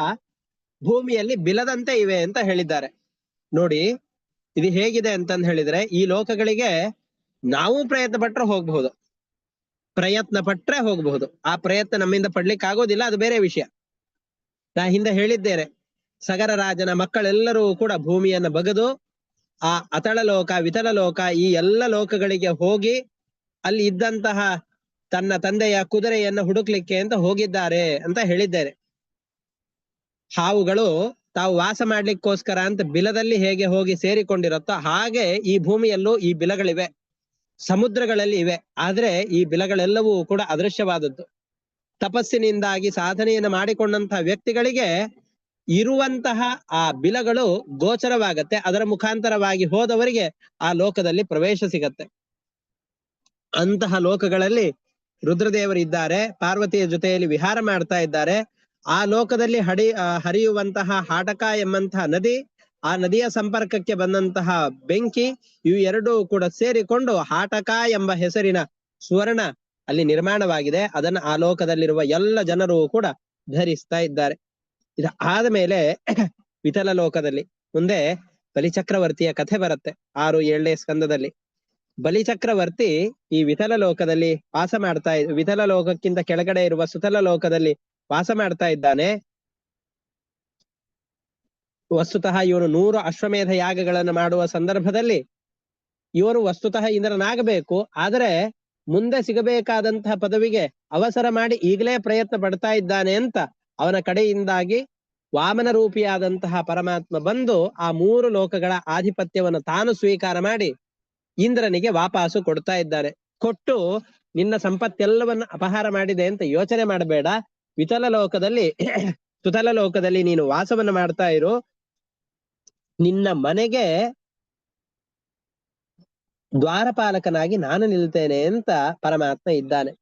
ಭೂಮಿಯಲ್ಲಿ ಬಿಲದಂತೆ ಇವೆ ಅಂತ ಹೇಳಿದ್ದಾರೆ. ನೋಡಿ ಇದು ಹೇಗಿದೆ ಅಂತಂದು ಹೇಳಿದ್ರೆ, ಈ ಲೋಕಗಳಿಗೆ ನಾವು ಪ್ರಯತ್ನ ಪಟ್ರೆ ಹೋಗಬಹುದು, ಪ್ರಯತ್ನ ಪಟ್ರೆ ಹೋಗಬಹುದು. ಆ ಪ್ರಯತ್ನ ನಮ್ಮಿಂದ ಪಡ್ಲಿಕ್ಕೆ ಆಗೋದಿಲ್ಲ, ಅದು ಬೇರೆ ವಿಷಯ. ನಾ ಹಿಂದೆ ಹೇಳಿದ್ದೇನೆ, ಸಗರ ರಾಜನ ಮಕ್ಕಳೆಲ್ಲರೂ ಕೂಡ ಭೂಮಿಯನ್ನ ಬಗೆದು ಆ ಅತಳ ಲೋಕ ವಿತಲ ಲೋಕ ಈ ಎಲ್ಲ ಲೋಕಗಳಿಗೆ ಹೋಗಿ ಅಲ್ಲಿ ಇದ್ದಂತಹ ತನ್ನ ತಂದೆಯ ಕುದುರೆಯನ್ನು ಹುಡುಕ್ಲಿಕ್ಕೆ ಅಂತ ಹೋಗಿದ್ದಾರೆ ಅಂತ ಹೇಳಿದ್ದೇನೆ. ಹಾವುಗಳು ತಾವು ವಾಸ ಮಾಡ್ಲಿಕ್ಕೋಸ್ಕರ ಅಂತ ಬಿಲದಲ್ಲಿ ಹೇಗೆ ಹೋಗಿ ಸೇರಿಕೊಂಡಿರುತ್ತೋ ಹಾಗೆ ಈ ಭೂಮಿಯಲ್ಲೂ ಈ ಬಿಲಗಳಿವೆ, ಸಮುದ್ರಗಳಲ್ಲಿ ಇವೆ. ಆದ್ರೆ ಈ ಬಿಲಗಳೆಲ್ಲವೂ ಕೂಡ ಅದೃಶ್ಯವಾದದ್ದು. ತಪಸ್ಸಿನಿಂದಾಗಿ ಸಾಧನೆಯನ್ನು ಮಾಡಿಕೊಂಡಂತಹ ವ್ಯಕ್ತಿಗಳಿಗೆ ಇರುವಂತಹ ಆ ಬಿಲಗಳು ಗೋಚರವಾಗತ್ತೆ. ಅದರ ಮುಖಾಂತರವಾಗಿ ಹೋದವರಿಗೆ ಆ ಲೋಕದಲ್ಲಿ ಪ್ರವೇಶ ಸಿಗತ್ತೆ. ಅಂತಹ ಲೋಕಗಳಲ್ಲಿ ರುದ್ರದೇವರಿದ್ದಾರೆ, ಪಾರ್ವತಿಯ ಜೊತೆಯಲ್ಲಿ ವಿಹಾರ ಮಾಡ್ತಾ ಇದ್ದಾರೆ. ಆ ಲೋಕದಲ್ಲಿ ಹರಿಯುವಂತಹ ಹಾಟಕ ಎಂಬಂತಹ ನದಿ, ಆ ನದಿಯ ಸಂಪರ್ಕಕ್ಕೆ ಬಂದಂತಹ ಬೆಂಕಿ, ಇವು ಎರಡೂ ಕೂಡ ಸೇರಿಕೊಂಡು ಹಾಟಕ ಎಂಬ ಹೆಸರಿನ ಸ್ವರ್ಣ ಅಲ್ಲಿ ನಿರ್ಮಾಣವಾಗಿದೆ. ಅದನ್ನ ಆ ಲೋಕದಲ್ಲಿರುವ ಎಲ್ಲ ಜನರು ಕೂಡ ಧರಿಸ್ತಾ ಇದ್ದಾರೆ. ಇದು ಆದ್ಮೇಲೆ ವಿತಲ ಲೋಕದಲ್ಲಿ ಮುಂದೆ ಬಲಿಚಕ್ರವರ್ತಿಯ ಕಥೆ ಬರುತ್ತೆ 6-7ನೇ ಸ್ಕಂದದಲ್ಲಿ. ಬಲಿಚಕ್ರವರ್ತಿ ಈ ವಿತಲ ಲೋಕದಲ್ಲಿ ವಾಸ ಮಾಡ್ತಾ ವಿತಲ ಲೋಕಕ್ಕಿಂತ ಕೆಳಗಡೆ ಇರುವ ಸುತಲ ಲೋಕದಲ್ಲಿ ವಾಸ ಮಾಡ್ತಾ ಇದ್ದಾನೆ. ವಸ್ತುತಃ ಇವನು 100 ಅಶ್ವಮೇಧ ಯಾಗಗಳನ್ನು ಮಾಡುವ ಸಂದರ್ಭದಲ್ಲಿ ಇವನು ವಸ್ತುತಃ ಇಂದ್ರನಾಗಬೇಕು. ಆದರೆ ಮುಂದೆ ಸಿಗಬೇಕಾದಂತಹ ಪದವಿಗೆ ಅವಸರ ಮಾಡಿ ಈಗಲೇ ಪ್ರಯತ್ನ ಪಡ್ತಾ ಇದ್ದಾನೆ ಅಂತ ಅವನ ಕಡೆಯಿಂದಾಗಿ ವಾಮನ ರೂಪಿಯಾದಂತಹ ಪರಮಾತ್ಮ ಬಂದು ಆ 3 ಲೋಕಗಳ ಆಧಿಪತ್ಯವನ್ನು ತಾನು ಸ್ವೀಕಾರ ಮಾಡಿ ಇಂದ್ರನಿಗೆ ವಾಪಸ್ಸು ಕೊಡ್ತಾ ಇದ್ದಾನೆ. ಕೊಟ್ಟು ನಿನ್ನ ಸಂಪತ್ತೆಲ್ಲವನ್ನ ಅಪಹಾರ ಮಾಡಿದೆ ಅಂತ ಯೋಚನೆ ಮಾಡಬೇಡ, ವಿತಲ ಲೋಕದಲ್ಲಿ ಸುತಲ ಲೋಕದಲ್ಲಿ ನೀನು ವಾಸವನ್ನು ಮಾಡ್ತಾ ಇರು, ನಿನ್ನ ಮನೆಗೆ ದ್ವಾರಪಾಲಕನಾಗಿ ನಾನು ನಿಲ್ತೇನೆ ಅಂತ ಪರಮಾತ್ಮ ಇದ್ದಾನೆ.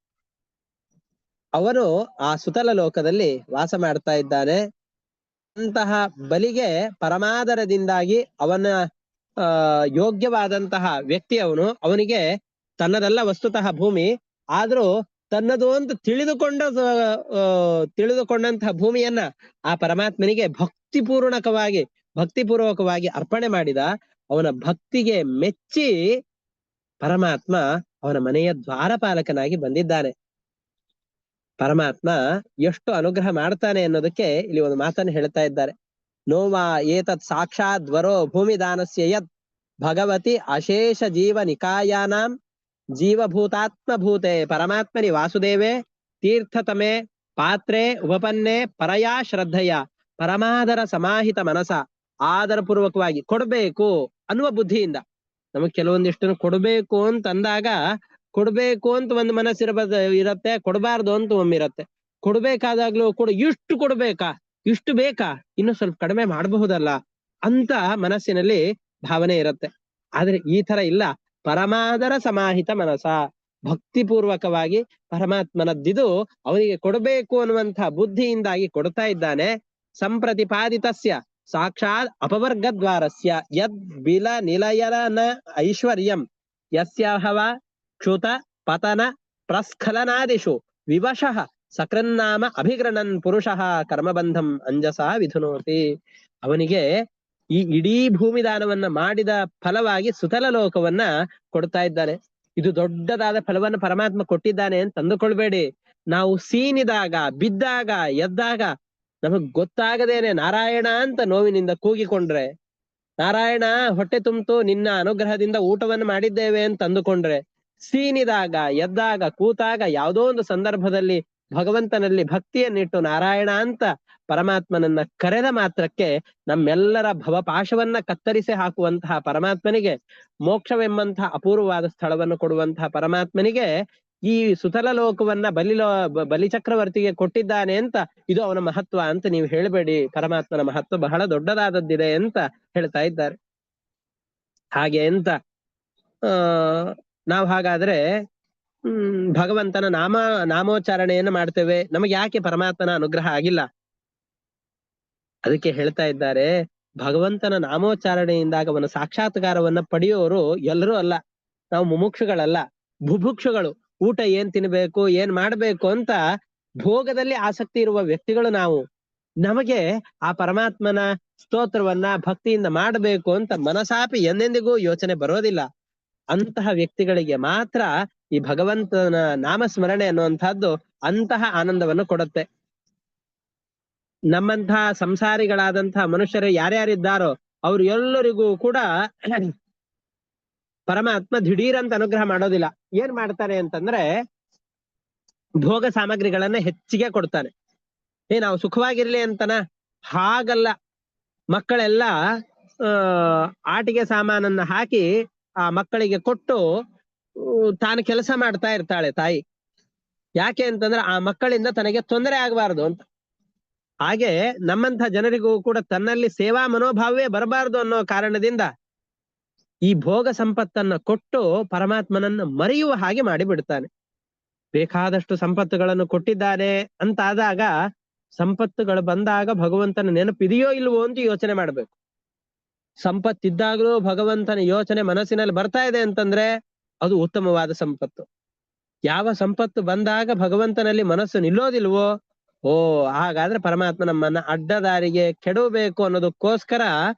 ಅವನು ಆ ಸುತಲ ಲೋಕದಲ್ಲಿ ವಾಸ ಮಾಡ್ತಾ ಇದ್ದಾನೆ. ಅಂತಹ ಬಲಿಗೆ ಪರಮಾದರದಿಂದಾಗಿ ಅವನ ಯೋಗ್ಯವಾದಂತಹ ವ್ಯಕ್ತಿ ಅವನು. ಅವನಿಗೆ ತನ್ನದಲ್ಲ ವಸ್ತುತಃ ಭೂಮಿ, ಆದ್ರೂ ತನ್ನದು ಅಂತ ತಿಳಿದುಕೊಂಡಂತಹ ಭೂಮಿಯನ್ನ ಆ ಪರಮಾತ್ಮನಿಗೆ ಭಕ್ತಿಪೂರ್ವಕವಾಗಿ ಅರ್ಪಣೆ ಮಾಡಿದ. ಅವನ ಭಕ್ತಿಗೆ ಮೆಚ್ಚಿ ಪರಮಾತ್ಮ ಅವನ ಮನೆಯ ದ್ವಾರಪಾಲಕನಾಗಿ ಬಂದಿದ್ದಾನೆ. ಪರಮಾತ್ಮ ಎಷ್ಟು ಅನುಗ್ರಹ ಮಾಡ್ತಾನೆ ಅನ್ನೋದಕ್ಕೆ ಇಲ್ಲಿ ಒಂದು ಮಾತನ್ನು ಹೇಳ್ತಾ ಇದ್ದಾರೆ. ನೋವಾ ಏತತ್ ಸಾಕ್ಷಾತ್ ವರೋ ಭೂಮಿದಾನಸ್ಯ ಯತ್ ಭಗವತಿ ಅಶೇಷ ಜೀವ ನಿಕಾಯಾನಾಂ ಜೀವಭೂತಾತ್ಮಭೂತೆ ಪರಮಾತ್ಮನಿ ವಾಸುದೇವೇ ತೀರ್ಥತಮೆ ಪಾತ್ರೆ ಉಪಪನ್ನೆ ಪರಯಾ ಶ್ರದ್ಧೆಯ ಪರಮಾದರ ಸಮಾಹಿತ ಮನಸ. ಆದರ ಪೂರ್ವಕವಾಗಿ ಕೊಡ್ಬೇಕು ಅನ್ನುವ ಬುದ್ಧಿಯಿಂದ. ನಮಗ್ ಕೆಲವೊಂದಿಷ್ಟನ್ನು ಕೊಡ್ಬೇಕು ಅಂತ ಅಂದಾಗ ಕೊಡ್ಬೇಕು ಅಂತ ಒಂದು ಇರತ್ತೆ, ಕೊಡಬಾರ್ದು ಅಂತ ಒಮ್ಮಿರತ್ತೆ. ಕೊಡ್ಬೇಕಾದಾಗ್ಲೂ ಕೂಡ ಇಷ್ಟು ಕೊಡ್ಬೇಕಾ, ಇಷ್ಟು ಬೇಕಾ, ಇನ್ನು ಸ್ವಲ್ಪ ಕಡಿಮೆ ಮಾಡಬಹುದಲ್ಲ ಅಂತ ಮನಸ್ಸಿನಲ್ಲಿ ಭಾವನೆ ಇರತ್ತೆ. ಆದ್ರೆ ಈ ತರ ಇಲ್ಲ. ಪರಮಾದರ ಸಮಾಹಿತ ಮನಸ, ಭಕ್ತಿಪೂರ್ವಕವಾಗಿ ಪರಮಾತ್ಮನದ್ದಿದು ಅವನಿಗೆ ಕೊಡಬೇಕು ಅನ್ನುವಂತಹ ಬುದ್ಧಿಯಿಂದಾಗಿ ಕೊಡ್ತಾ ಇದ್ದಾನೆ. ಸಂಪ್ರತಿಪಾದಿತಸ್ಯ ಸಾಕ್ಷಾತ್ ಅಪವರ್ಗದ್ವಾರಸ್ಯ ಯದ್ ಬಿಲ ನಿಲಯನ ಐಶ್ವರ್ಯಂ ಯಸ್ಯಾಹವ ಕ್ಷುತ ಪತನ ಪ್ರಸ್ಖಲನಾದಿಷು ವಿವಶಃ ಸಕೃನ್ನಾಮ ಅಭಿಗ್ರಹಣನ್ ಪುರುಷಃ ಕರ್ಮಬಂಧಂ ಅಂಜಸಾ ವಿಧುನೋತಿ. ಅವನಿಗೆ ಈ ಇಡೀ ಭೂಮಿದಾನವನ್ನ ಮಾಡಿದ ಫಲವಾಗಿ ಸುತಲ ಲೋಕವನ್ನ ಕೊಡ್ತಾ ಇದ್ದಾನೆ. ಇದು ದೊಡ್ಡದಾದ ಫಲವನ್ನು ಪರಮಾತ್ಮ ಕೊಟ್ಟಿದ್ದಾನೆ ಅಂತ ಅಂದುಕೊಳ್ಬೇಡಿ. ನಾವು ಸೀನಿದಾಗ, ಬಿದ್ದಾಗ, ಎದ್ದಾಗ ನಮಗ್ ಗೊತ್ತಾಗದೇನೆ ನಾರಾಯಣ ಅಂತ ನೋವಿನಿಂದ ಕೂಗಿಕೊಂಡ್ರೆ, ನಾರಾಯಣ ಹೊಟ್ಟೆ ತುಂಬಿತು ನಿನ್ನ ಅನುಗ್ರಹದಿಂದ ಊಟವನ್ನು ಮಾಡಿದ್ದೇವೆ ಅಂತ ಅಂದುಕೊಂಡ್ರೆ, ಸೀನಿದಾಗ, ಎದ್ದಾಗ, ಕೂತಾಗ ಯಾವುದೋ ಒಂದು ಸಂದರ್ಭದಲ್ಲಿ ಭಗವಂತನಲ್ಲಿ ಭಕ್ತಿಯನ್ನಿಟ್ಟು ನಾರಾಯಣ ಅಂತ ಪರಮಾತ್ಮನನ್ನ ಕರೆದ ಮಾತ್ರಕ್ಕೆ ನಮ್ಮೆಲ್ಲರ ಭವಪಾಶವನ್ನ ಕತ್ತರಿಸಿ ಹಾಕುವಂತಹ ಪರಮಾತ್ಮನಿಗೆ, ಮೋಕ್ಷವೆಂಬಂತಹ ಅಪೂರ್ವವಾದ ಸ್ಥಳವನ್ನು ಕೊಡುವಂತಹ ಪರಮಾತ್ಮನಿಗೆ ಈ ಸುತಲ ಲೋಕವನ್ನ ಬಲಿಚಕ್ರವರ್ತಿಗೆ ಕೊಟ್ಟಿದ್ದಾನೆ ಅಂತ ಇದು ಅವನ ಮಹತ್ವ ಅಂತ ನೀವು ಹೇಳಬೇಡಿ. ಪರಮಾತ್ಮನ ಮಹತ್ವ ಬಹಳ ದೊಡ್ಡದಾದದ್ದಿದೆ ಅಂತ ಹೇಳ್ತಾ ಇದ್ದಾರೆ. ಹಾಗೆ ಅಂತ ನಾವು ಹಾಗಾದ್ರೆ ಭಗವಂತನ ನಾಮೋಚ್ಚಾರಣೆಯನ್ನು ಮಾಡ್ತೇವೆ. ನಮಗೆ ಯಾಕೆ ಪರಮಾತ್ಮನ ಅನುಗ್ರಹ ಆಗಿಲ್ಲ? ಅದಕ್ಕೆ ಹೇಳ್ತಾ ಇದ್ದಾರೆ, ಭಗವಂತನ ನಾಮೋಚ್ಚಾರಣೆಯಿಂದಾಗ ಅವನ ಸಾಕ್ಷಾತ್ಕಾರವನ್ನ ಪಡೆಯೋರು ಎಲ್ಲರೂ ಅಲ್ಲ. ನಾವು ಮುಮುಕ್ಷುಗಳಲ್ಲ, ಬುಭುಕ್ಷುಗಳು. ಊಟ ಏನ್ ತಿನ್ಬೇಕು, ಏನ್ ಮಾಡ್ಬೇಕು ಅಂತ ಭೋಗದಲ್ಲಿ ಆಸಕ್ತಿ ಇರುವ ವ್ಯಕ್ತಿಗಳು ನಾವು. ನಮಗೆ ಆ ಪರಮಾತ್ಮನ ಸ್ತೋತ್ರವನ್ನ ಭಕ್ತಿಯಿಂದ ಮಾಡಬೇಕು ಅಂತ ಮನಸಾಪಿ ಎಂದೆಂದಿಗೂ ಯೋಚನೆ ಬರೋದಿಲ್ಲ. ಅಂತಹ ವ್ಯಕ್ತಿಗಳಿಗೆ ಮಾತ್ರ ಈ ಭಗವಂತನ ನಾಮಸ್ಮರಣೆ ಅನ್ನುವಂತಹದ್ದು ಅಂತಹ ಆನಂದವನ್ನು ಕೊಡುತ್ತೆ. ನಮ್ಮಂತಹ ಸಂಸಾರಿಗಳಾದಂತಹ ಮನುಷ್ಯರು ಯಾರ್ಯಾರಿದ್ದಾರೋ ಅವ್ರು ಎಲ್ಲರಿಗೂ ಕೂಡ ಪರಮಾತ್ಮ ದಿಢೀರಂತ ಅನುಗ್ರಹ ಮಾಡೋದಿಲ್ಲ. ಏನ್ ಮಾಡ್ತಾನೆ ಅಂತಂದ್ರೆ ಭೋಗ ಸಾಮಗ್ರಿಗಳನ್ನ ಹೆಚ್ಚಿಗೆ ಕೊಡ್ತಾನೆ. ನಾವು ಸುಖವಾಗಿರ್ಲಿ ಅಂತನ? ಹಾಗಲ್ಲ. ಮಕ್ಕಳೆಲ್ಲ ಆಟಿಕೆ ಸಾಮಾನನ್ನ ಹಾಕಿ ಆ ಮಕ್ಕಳಿಗೆ ಕೊಟ್ಟು ತಾನು ಕೆಲಸ ಮಾಡ್ತಾ ಇರ್ತಾಳೆ ತಾಯಿ. ಯಾಕೆ ಅಂತಂದ್ರೆ ಆ ಮಕ್ಕಳಿಂದ ತನಗೆ ತೊಂದರೆ ಆಗಬಾರ್ದು ಅಂತ. ಹಾಗೆ ನಮ್ಮಂಥ ಜನರಿಗೂ ಕೂಡ ತನ್ನಲ್ಲಿ ಸೇವಾ ಮನೋಭಾವವೇ ಬರಬಾರ್ದು ಅನ್ನೋ ಕಾರಣದಿಂದ ಈ ಭೋಗ ಸಂಪತ್ತನ್ನ ಕೊಟ್ಟು ಪರಮಾತ್ಮನನ್ನ ಮರೆಯುವ ಹಾಗೆ ಮಾಡಿಬಿಡ್ತಾನೆ. ಬೇಕಾದಷ್ಟು ಸಂಪತ್ತುಗಳನ್ನು ಕೊಟ್ಟಿದ್ದಾನೆ ಅಂತಾದಾಗ ಸಂಪತ್ತುಗಳು ಬಂದಾಗ ಭಗವಂತನ ನೆನಪಿದೆಯೋ ಇಲ್ವೋ ಅಂತ ಯೋಚನೆ ಮಾಡ್ಬೇಕು. ಸಂಪತ್ತಿದ್ದಾಗಲೂ ಭಗವಂತನ ಯೋಚನೆ ಮನಸ್ಸಿನಲ್ಲಿ ಬರ್ತಾ ಇದೆ ಅಂತಂದ್ರೆ ಅದು ಉತ್ತಮವಾದ ಸಂಪತ್ತು. ಯಾವ ಸಂಪತ್ತು ಬಂದಾಗ ಭಗವಂತನಲ್ಲಿ ಮನಸ್ಸು ನಿಲ್ಲೋದಿಲ್ವೋ, ಹಾಗಾದ್ರೆ ಪರಮಾತ್ಮ ನಮ್ಮನ್ನ ಅಡ್ಡದಾರಿಗೆ ಕೆಡಬೇಕು ಅನ್ನೋದಕ್ಕೋಸ್ಕರ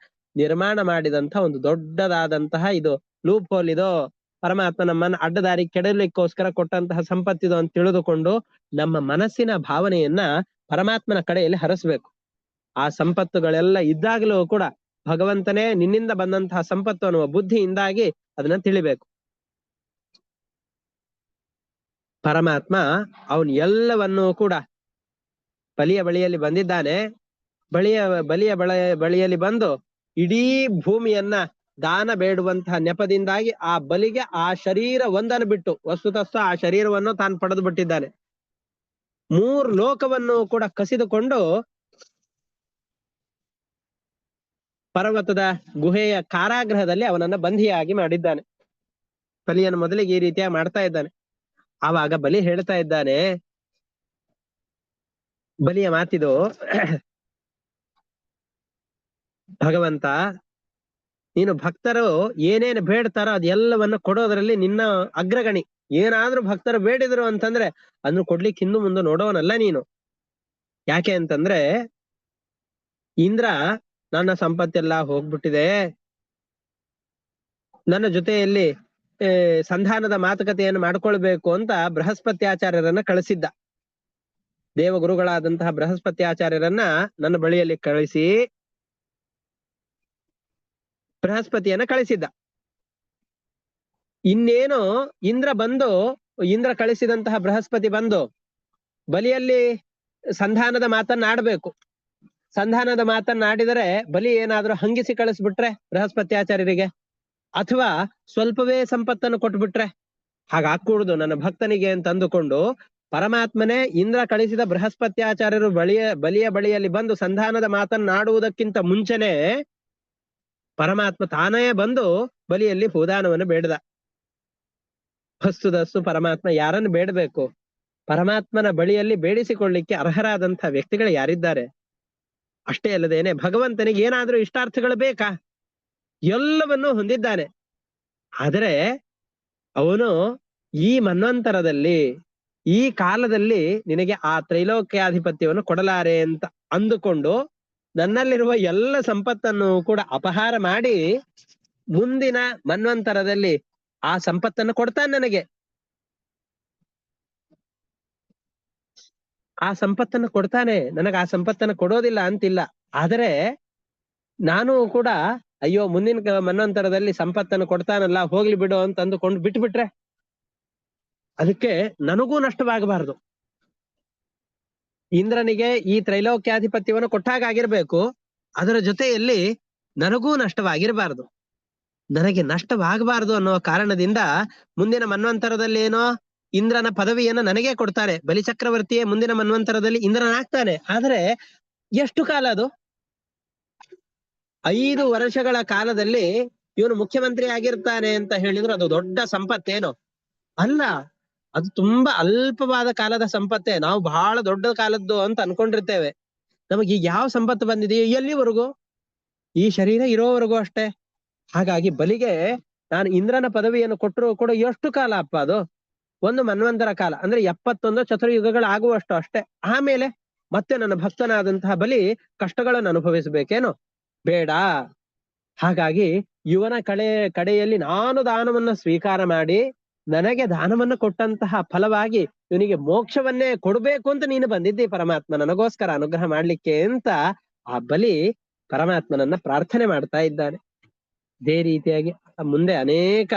ನಿರ್ಮಾಣ ಮಾಡಿದಂತ ಒಂದು ದೊಡ್ಡದಾದಂತಹ ಇದು ಲೂಪ್ ಹೋಲ್. ಇದು ಪರಮಾತ್ಮ ನಮ್ಮನ್ನ ಅಡ್ಡದಾರಿ ಕೆಡಲಿಕ್ಕೋಸ್ಕರ ಕೊಟ್ಟಂತಹ ಸಂಪತ್ತಿದು ಅಂತ ತಿಳಿದುಕೊಂಡು ನಮ್ಮ ಮನಸ್ಸಿನ ಭಾವನೆಯನ್ನ ಪರಮಾತ್ಮನ ಕಡೆಯಲ್ಲಿ ಹರಿಸ್ಬೇಕು. ಆ ಸಂಪತ್ತುಗಳೆಲ್ಲ ಇದ್ದಾಗಲೂ ಕೂಡ ಭಗವಂತನೇ ನಿನ್ನಿಂದ ಬಂದಂತಹ ಸಂಪತ್ತು ಅನ್ನುವ ಬುದ್ಧಿಯಿಂದಾಗಿ ಅದನ್ನ ತಿಳಿಬೇಕು. ಪರಮಾತ್ಮ ಅವನು ಎಲ್ಲವನ್ನೂ ಕೂಡ ಬಲಿಯ ಬಳಿಯಲ್ಲಿ ಬಂದಿದ್ದಾನೆ. ಬಲಿಯ ಬಳಿಯಲ್ಲಿ ಬಂದು ಇಡೀ ಭೂಮಿಯನ್ನ ದಾನ ಬೇಡುವಂತಹ ನೆಪದಿಂದಾಗಿ ಆ ಬಲಿಗೆ ಆ ಶರೀರ ಒಂದನ್ನು ಬಿಟ್ಟು ವಸ್ತುತಸ್ಥ ಆ ಶರೀರವನ್ನು ತಾನು ಪಡೆದು ಬಿಟ್ಟಿದ್ದಾನೆ. 3 ಲೋಕವನ್ನು ಕೂಡ ಕಸಿದುಕೊಂಡು ಪರ್ವತದ ಗುಹೆಯ ಕಾರಾಗೃಹದಲ್ಲಿ ಅವನನ್ನ ಬಂಧಿಯಾಗಿ ಮಾಡಿದ್ದಾನೆ. ಬಲಿಯನ್ನು ಮೊದಲಿಗೆ ಈ ರೀತಿಯ ಮಾಡ್ತಾ ಇದ್ದಾನೆ. ಆವಾಗ ಬಲಿ ಹೇಳ್ತಾ ಇದ್ದಾನೆ, ಬಲಿಯ ಮಾತಿದು, ಭಗವಂತ ನೀನು ಭಕ್ತರು ಏನೇನು ಬೇಡ್ತಾರೋ ಅದೆಲ್ಲವನ್ನು ಕೊಡೋದ್ರಲ್ಲಿ ನಿನ್ನ ಅಗ್ರಗಣಿ. ಏನಾದ್ರೂ ಭಕ್ತರು ಬೇಡಿದ್ರು ಅಂತಂದ್ರೆ ಅದನ್ನು ಕೊಡ್ಲಿಕ್ಕೆ ಹಿಂದೆ ಮುಂದೆ ನೋಡೋನಲ್ಲ ನೀನು. ಯಾಕೆ ಅಂತಂದ್ರೆ ಇಂದ್ರ ನನ್ನ ಸಂಪತ್ತೆಲ್ಲ ಹೋಗ್ಬಿಟ್ಟಿದೆ, ನನ್ನ ಜೊತೆಯಲ್ಲಿ ಸಂಧಾನದ ಮಾತುಕತೆಯನ್ನು ಮಾಡ್ಕೊಳ್ಬೇಕು ಅಂತ ಬೃಹಸ್ಪತ್ಯಾಚಾರ್ಯರನ್ನ ಕಳಿಸಿದ್ದ. ದೇವಗುರುಗಳಾದಂತಹ ಬೃಹಸ್ಪತ್ಯಾಚಾರ್ಯರನ್ನ ನನ್ನ ಬಳಿಯಲ್ಲಿ ಕಳಿಸಿ ಬೃಹಸ್ಪತಿಯನ್ನ ಕಳಿಸಿದ್ದ. ಇನ್ನೇನು ಇಂದ್ರ ಕಳಿಸಿದಂತಹ ಬೃಹಸ್ಪತಿ ಬಂದು ಬಲಿಯಲ್ಲಿ ಸಂಧಾನದ ಮಾತನ್ನಾಡಬೇಕು. ಸಂಧಾನದ ಮಾತನ್ನಾಡಿದರೆ ಬಲಿ ಏನಾದ್ರೂ ಹಂಗಿಸಿ ಕಳಿಸ್ಬಿಟ್ರೆ ಬೃಹಸ್ಪತ್ಯಾಚಾರ್ಯರಿಗೆ, ಅಥವಾ ಸ್ವಲ್ಪವೇ ಸಂಪತ್ತನ್ನು ಕೊಟ್ಬಿಟ್ರೆ, ಹಾಗಾಗ್ಕೂಡುದು ನನ್ನ ಭಕ್ತನಿಗೆ ಅಂತ ಅಂದುಕೊಂಡು ಪರಮಾತ್ಮನೇ ಇಂದ್ರ ಕಳಿಸಿದ ಬೃಹಸ್ಪತ್ಯಾಚಾರ್ಯರು ಬಲಿಯ ಬಳಿಯಲ್ಲಿ ಬಂದು ಸಂಧಾನದ ಮಾತನ್ನಾಡುವುದಕ್ಕಿಂತ ಮುಂಚೆನೆ ಪರಮಾತ್ಮ ತಾನೇ ಬಂದು ಬಲಿಯಲ್ಲಿ ಭೂದಾನವನ್ನು ಬೇಡದ. ವಸ್ತುದಸ್ತು ಪರಮಾತ್ಮ ಯಾರನ್ನು ಬೇಡಬೇಕು? ಪರಮಾತ್ಮನ ಬಳಿಯಲ್ಲಿ ಬೇಡಿಸಿಕೊಳ್ಳಿಕ್ಕೆ ಅರ್ಹರಾದಂಥ ವ್ಯಕ್ತಿಗಳು ಯಾರಿದ್ದಾರೆ? ಅಷ್ಟೇ ಅಲ್ಲದೇನೆ ಭಗವಂತನಿಗೆ ಏನಾದ್ರೂ ಇಷ್ಟಾರ್ಥಗಳು ಬೇಕಾ? ಎಲ್ಲವನ್ನೂ ಹೊಂದಿದ್ದಾನೆ. ಆದರೆ ಅವನು ಈ ಮನ್ವಂತರದಲ್ಲಿ ಈ ಕಾಲದಲ್ಲಿ ನಿನಗೆ ಆ ತ್ರೈಲೋಕ್ಯಾಧಿಪತ್ಯವನ್ನು ಕೊಡಲಾರೆ ಅಂತ ಅಂದುಕೊಂಡು ನನ್ನಲ್ಲಿರುವ ಎಲ್ಲ ಸಂಪತ್ತನ್ನು ಕೂಡ ಅಪಹಾರ ಮಾಡಿ ಮುಂದಿನ ಮನ್ವಂತರದಲ್ಲಿ ಆ ಸಂಪತ್ತನ್ನು ಕೊಡ್ತಾನೆ ನನಗೆ. ಆ ಸಂಪತ್ತನ್ನು ಕೊಡ್ತಾನೆ, ನನಗೆ ಆ ಸಂಪತ್ತನ್ನು ಕೊಡೋದಿಲ್ಲ ಅಂತಿಲ್ಲ. ಆದರೆ ನಾನು ಕೂಡ ಅಯ್ಯೋ ಮುಂದಿನ ಮನ್ವಂತರದಲ್ಲಿ ಸಂಪತ್ತನ್ನು ಕೊಡ್ತಾನಲ್ಲ, ಹೋಗ್ಲಿ ಬಿಡು ಅಂತ ಅಂದುಕೊಂಡು ಬಿಟ್ಬಿಟ್ರೆ ಅದಕ್ಕೆ ನನಗೂ ನಷ್ಟವಾಗಬಾರದು. ಇಂದ್ರನಿಗೆ ಈ ತ್ರೈಲೋಕ್ಯಾಧಿಪತ್ಯವನ್ನು ಕೊಟ್ಟಾಗಿರ್ಬೇಕು, ಅದರ ಜೊತೆಯಲ್ಲಿ ನನಗೂ ನಷ್ಟವಾಗಿರಬಾರದು. ನನಗೆ ನಷ್ಟವಾಗಬಾರದು ಅನ್ನೋ ಕಾರಣದಿಂದ ಮುಂದಿನ ಮನ್ವಂತರದಲ್ಲಿ ಏನೋ ಇಂದ್ರನ ಪದವಿಯನ್ನು ನನಗೇ ಕೊಡ್ತಾರೆ. ಬಲಿಚಕ್ರವರ್ತಿಯೇ ಮುಂದಿನ ಮನ್ವಂತರದಲ್ಲಿ ಇಂದ್ರನಾಗ್ತಾನೆ. ಆದ್ರೆ ಎಷ್ಟು ಕಾಲ ಅದು? 5 ವರ್ಷಗಳ ಕಾಲದಲ್ಲಿ ಇವನು ಮುಖ್ಯಮಂತ್ರಿ ಆಗಿರ್ತಾನೆ ಅಂತ ಹೇಳಿದ್ರು ಅದು ದೊಡ್ಡ ಸಂಪತ್ತೇನು ಅಲ್ಲ. ಅದು ತುಂಬಾ ಅಲ್ಪವಾದ ಕಾಲದ ಸಂಪತ್ತೇ. ನಾವು ಬಹಳ ದೊಡ್ಡ ಕಾಲದ್ದು ಅಂತ ಅನ್ಕೊಂಡಿರ್ತೇವೆ. ನಮಗೆ ಯಾವ ಸಂಪತ್ತು ಬಂದಿದೆಯೋ ಎಲ್ಲಿವರೆಗೂ? ಈ ಶರೀರ ಇರೋವರೆಗೂ ಅಷ್ಟೇ. ಹಾಗಾಗಿ ಬಲಿಗೆ ನಾನು ಇಂದ್ರನ ಪದವಿಯನ್ನು ಕೊಟ್ಟರು ಕೂಡ ಎಷ್ಟು ಕಾಲ ಅಪ್ಪ? ಅದು 1 ಮನ್ವಂತರ ಕಾಲ, ಅಂದ್ರೆ 71 ಚತುರ್ಯುಗಗಳಾಗುವಷ್ಟು ಅಷ್ಟೇ. ಆಮೇಲೆ ಮತ್ತೆ ನನ್ನ ಭಕ್ತನಾದಂತಹ ಬಲಿ ಕಷ್ಟಗಳನ್ನು ಅನುಭವಿಸಬೇಕೇನು? ಬೇಡ. ಹಾಗಾಗಿ ಇವನ ಕಡೆಯಲ್ಲಿ ನಾನು ದಾನವನ್ನ ಸ್ವೀಕಾರ ಮಾಡಿ ನನಗೆ ದಾನವನ್ನು ಕೊಟ್ಟಂತಹ ಫಲವಾಗಿ ಇವನಿಗೆ ಮೋಕ್ಷವನ್ನೇ ಕೊಡ್ಬೇಕು ಅಂತ ನೀನು ಬಂದಿದ್ದಿ ಪರಮಾತ್ಮ, ನನಗೋಸ್ಕರ ಅನುಗ್ರಹ ಮಾಡ್ಲಿಕ್ಕೆ ಅಂತ ಆ ಬಲಿ ಪರಮಾತ್ಮನನ್ನ ಪ್ರಾರ್ಥನೆ ಮಾಡ್ತಾ ಇದ್ದಾನೆ. ಇದೇ ರೀತಿಯಾಗಿ ಮುಂದೆ ಅನೇಕ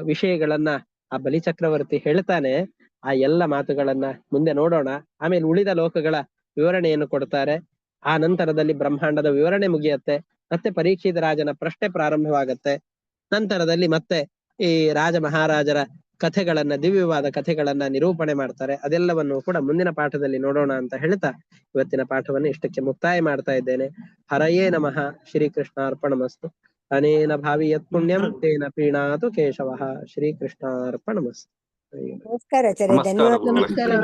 ವಿಷಯಗಳನ್ನ ಆ ಬಲಿ ಚಕ್ರವರ್ತಿ ಹೇಳ್ತಾನೆ. ಆ ಎಲ್ಲ ಮಾತುಗಳನ್ನ ಮುಂದೆ ನೋಡೋಣ. ಆಮೇಲೆ ಉಳಿದ ಲೋಕಗಳ ವಿವರಣೆಯನ್ನು ಕೊಡ್ತಾರೆ. ಆ ನಂತರದಲ್ಲಿ ಬ್ರಹ್ಮಾಂಡದ ವಿವರಣೆ ಮುಗಿಯತ್ತೆ. ಮತ್ತೆ ಪರೀಕ್ಷಿತ ರಾಜನ ಪ್ರಶ್ನೆ ಪ್ರಾರಂಭವಾಗತ್ತೆ. ನಂತರದಲ್ಲಿ ಮತ್ತೆ ಈ ರಾಜ ಮಹಾರಾಜರ ಕಥೆಗಳನ್ನ, ದಿವ್ಯವಾದ ಕಥೆಗಳನ್ನ ನಿರೂಪಣೆ ಮಾಡ್ತಾರೆ. ಅದೆಲ್ಲವನ್ನು ಕೂಡ ಮುಂದಿನ ಪಾಠದಲ್ಲಿ ನೋಡೋಣ ಅಂತ ಹೇಳ್ತಾ ಇವತ್ತಿನ ಪಾಠವನ್ನು ಇಷ್ಟಕ್ಕೆ ಮುಕ್ತಾಯ ಮಾಡ್ತಾ ಇದ್ದೇನೆ. ಹರಯೇ ನಮಃ. ಶ್ರೀಕೃಷ್ಣಾರ್ಪಣಮಸ್ತು. ಅನೇನ ಭಾವಿ ಯತ್ ಪುಣ್ಯಂ ತೇನ ಪ್ರೀಣಾತು ಕೇಶವಃ. ಶ್ರೀಕೃಷ್ಣಾರ್ಪಣಮಸ್ತು. ನಮಸ್ಕಾರ ಆಚಾರ್ಯ, ಧನ್ಯವಾದ. ನಮಸ್ಕಾರ.